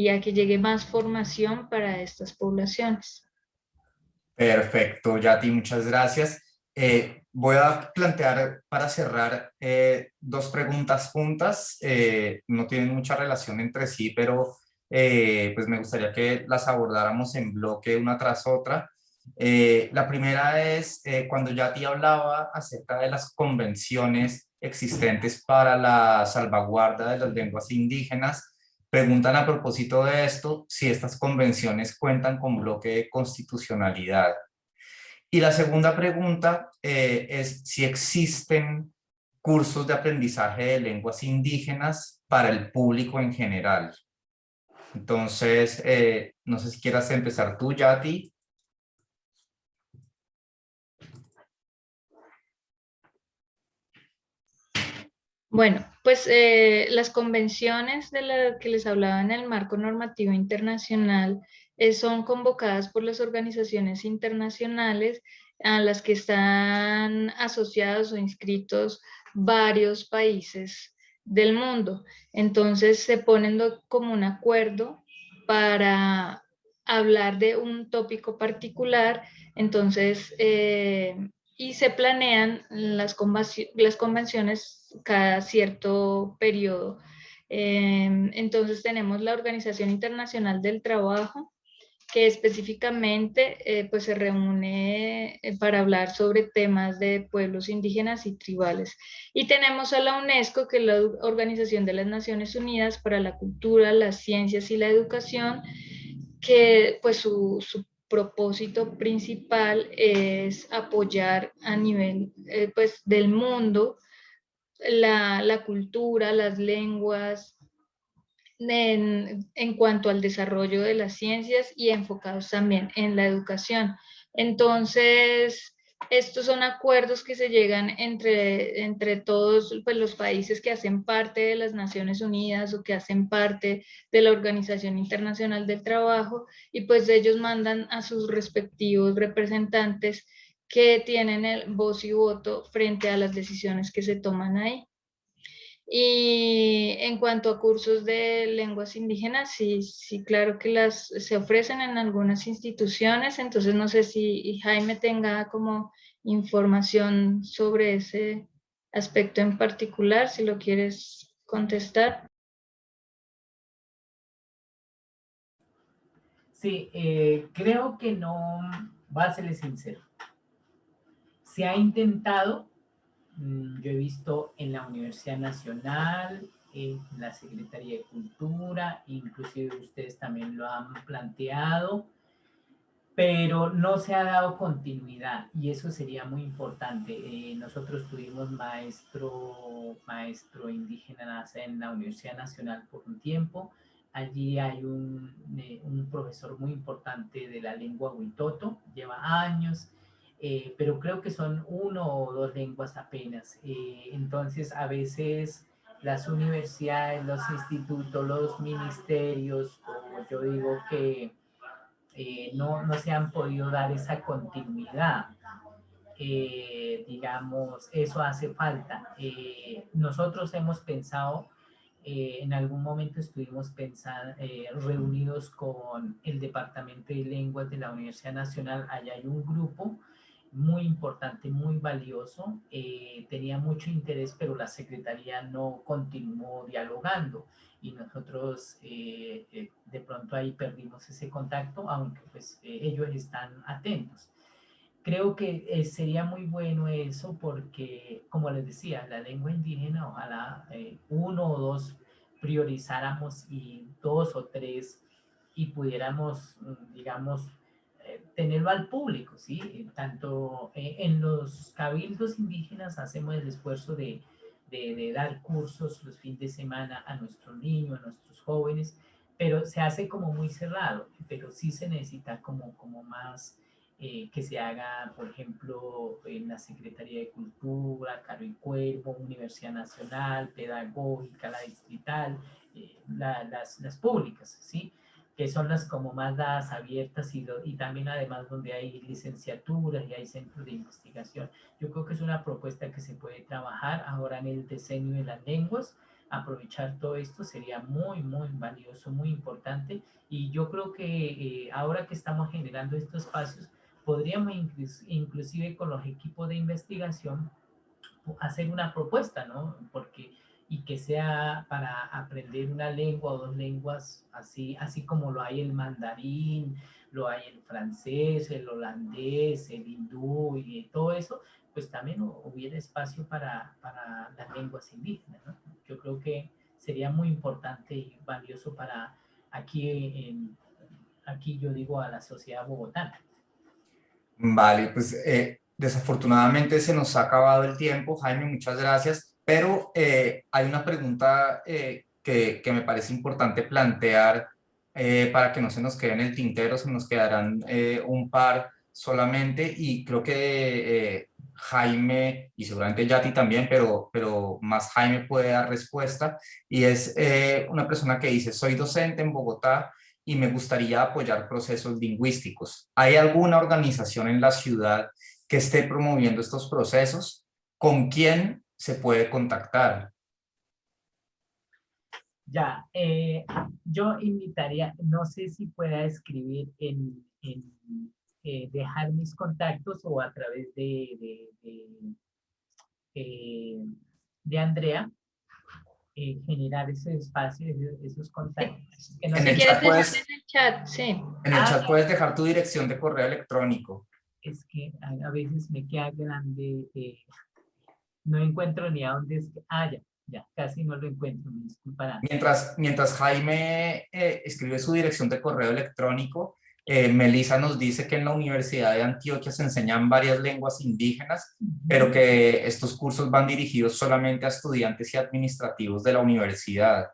a que llegue más formación para estas poblaciones. Perfecto, Yati, muchas gracias. Voy a plantear para cerrar dos preguntas juntas. No tienen mucha relación entre sí, pero pues me gustaría que las abordáramos en bloque una tras otra. La primera es, cuando Yati hablaba acerca de las convenciones existentes para la salvaguarda de las lenguas indígenas, preguntan a propósito de esto si estas convenciones cuentan con bloque de constitucionalidad. Y la segunda pregunta es si existen cursos de aprendizaje de lenguas indígenas para el público en general. Entonces, no sé si quieras empezar tú, Yati. Bueno, pues las convenciones de las que les hablaba en el marco normativo internacional son convocadas por las organizaciones internacionales a las que están asociados o inscritos varios países del mundo. Entonces se ponen como un acuerdo para hablar de un tópico particular. Entonces, y se planean las convenciones cada cierto periodo. Entonces tenemos la Organización Internacional del Trabajo, que específicamente pues se reúne para hablar sobre temas de pueblos indígenas y tribales. Y tenemos a la UNESCO, que es la Organización de las Naciones Unidas para la Cultura, las Ciencias y la Educación, que pues su propósito principal es apoyar a nivel pues, del mundo la cultura, las lenguas, en cuanto al desarrollo de las ciencias y enfocados también en la educación. Entonces, estos son acuerdos que se llegan entre todos pues, los países que hacen parte de las Naciones Unidas o que hacen parte de la Organización Internacional del Trabajo, y pues ellos mandan a sus respectivos representantes que tienen el voz y voto frente a las decisiones que se toman ahí. Y en cuanto a cursos de lenguas indígenas, sí, sí, claro que se ofrecen en algunas instituciones, entonces no sé si Jaime tenga como información sobre ese aspecto en particular, si lo quieres contestar. Sí, creo que no, voy a serle sincero. Se ha intentado, yo he visto en la Universidad Nacional, en la Secretaría de Cultura, inclusive ustedes también lo han planteado, pero no se ha dado continuidad y eso sería muy importante. Nosotros tuvimos maestro indígena en la Universidad Nacional por un tiempo. Allí hay un profesor muy importante de la lengua huitoto, lleva años, pero creo que son 1 o 2 lenguas apenas. Entonces, a veces las universidades, los institutos, los ministerios, como yo digo que no se han podido dar esa continuidad. Digamos, eso hace falta. Nosotros hemos pensado, en algún momento estuvimos reunidos con el Departamento de Lenguas de la Universidad Nacional. Allá hay un grupo muy importante, muy valioso. Tenía mucho interés, pero la Secretaría no continuó dialogando y nosotros de pronto ahí perdimos ese contacto, aunque pues ellos están atentos. Creo que sería muy bueno eso porque, como les decía, la lengua indígena, ojalá 1 o 2 priorizáramos y 2 o 3 y pudiéramos, digamos, tenerlo al público, ¿sí? Tanto en los cabildos indígenas hacemos el esfuerzo de dar cursos los fines de semana a nuestros niños, a nuestros jóvenes, pero se hace como muy cerrado, pero sí se necesita como más que se haga, por ejemplo, en la Secretaría de Cultura, Caro y Cuervo, Universidad Nacional, Pedagógica, la Distrital, las públicas, ¿sí? Que son las como más dadas, abiertas y también además donde hay licenciaturas y hay centros de investigación. Yo creo que es una propuesta que se puede trabajar ahora en el diseño de las lenguas. Aprovechar todo esto sería muy, muy valioso, muy importante. Y yo creo que ahora que estamos generando estos espacios, podríamos inclusive con los equipos de investigación hacer una propuesta, ¿no? Porque, y que sea para aprender una lengua o 2 lenguas, así como lo hay el mandarín, lo hay el francés, el holandés, el hindú y todo eso, pues también hubiera espacio para las lenguas indígenas, ¿no? Yo creo que sería muy importante y valioso para aquí yo digo a la sociedad bogotana. Vale, pues desafortunadamente se nos ha acabado el tiempo, Jaime, muchas gracias, pero hay una pregunta que me parece importante plantear para que no se nos quede en el tintero, se nos quedarán un par solamente y creo que Jaime y seguramente Yati también, pero más Jaime puede dar respuesta y es una persona que dice, soy docente en Bogotá y me gustaría apoyar procesos lingüísticos. ¿Hay alguna organización en la ciudad que esté promoviendo estos procesos? ¿Con quién se puede contactar? Ya, yo invitaría, no sé si pueda escribir dejar mis contactos o a través de Andrea, generar ese espacio, esos contactos. Que no En Si sé el quieres chat dejar puedes, en el chat, sí. en el chat puedes dejar tu dirección de correo electrónico. es que a veces me queda grande, no encuentro ni a dónde es. Ya, casi no lo encuentro, me disculparán. Mientras Jaime escribe su dirección de correo electrónico, Melissa nos dice que en la Universidad de Antioquia se enseñan varias lenguas indígenas, pero que estos cursos van dirigidos solamente a estudiantes y administrativos de la universidad.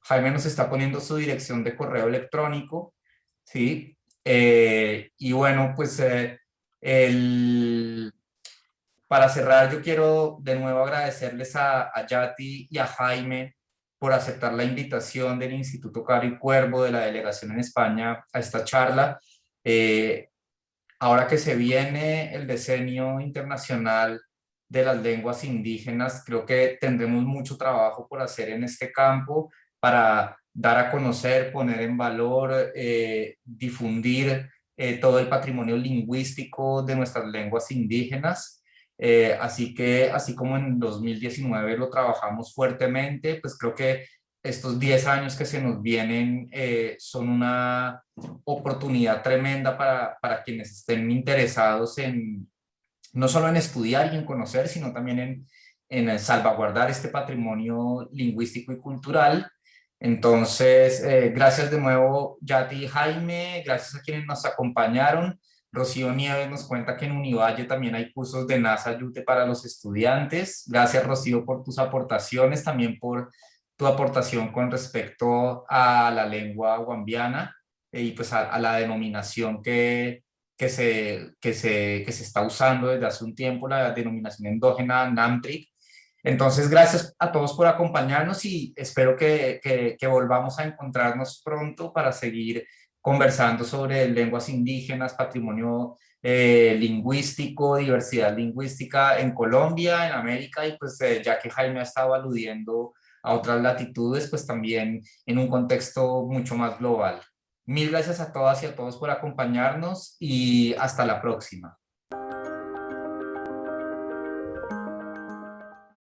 Jaime nos está poniendo su dirección de correo electrónico, ¿sí? Y bueno, pues para cerrar, yo quiero de nuevo agradecerles a Yati y a Jaime por aceptar la invitación del Instituto Caro y Cuervo de la delegación en España a esta charla. Ahora que se viene el Decenio Internacional de las Lenguas Indígenas, creo que tendremos mucho trabajo por hacer en este campo para dar a conocer, poner en valor, difundir todo el patrimonio lingüístico de nuestras lenguas indígenas. Así que, así como en 2019 lo trabajamos fuertemente, pues creo que estos 10 años que se nos vienen son una oportunidad tremenda para quienes estén interesados en no solo en estudiar y en conocer, sino también en salvaguardar este patrimonio lingüístico y cultural. Entonces, gracias de nuevo, Yati y Jaime, gracias a quienes nos acompañaron. Rocío Nieves nos cuenta que en Univalle también hay cursos de NASA Yute para los estudiantes. Gracias, Rocío, por tus aportaciones, también por tu aportación con respecto a la lengua guambiana y pues a la denominación que se está usando desde hace un tiempo, la denominación endógena Namtric. Entonces, gracias a todos por acompañarnos y espero que volvamos a encontrarnos pronto para seguir conversando sobre lenguas indígenas, patrimonio lingüístico, diversidad lingüística en Colombia, en América, y pues ya que Jaime ha estado aludiendo a otras latitudes, pues también en un contexto mucho más global. Mil gracias a todas y a todos por acompañarnos y hasta la próxima.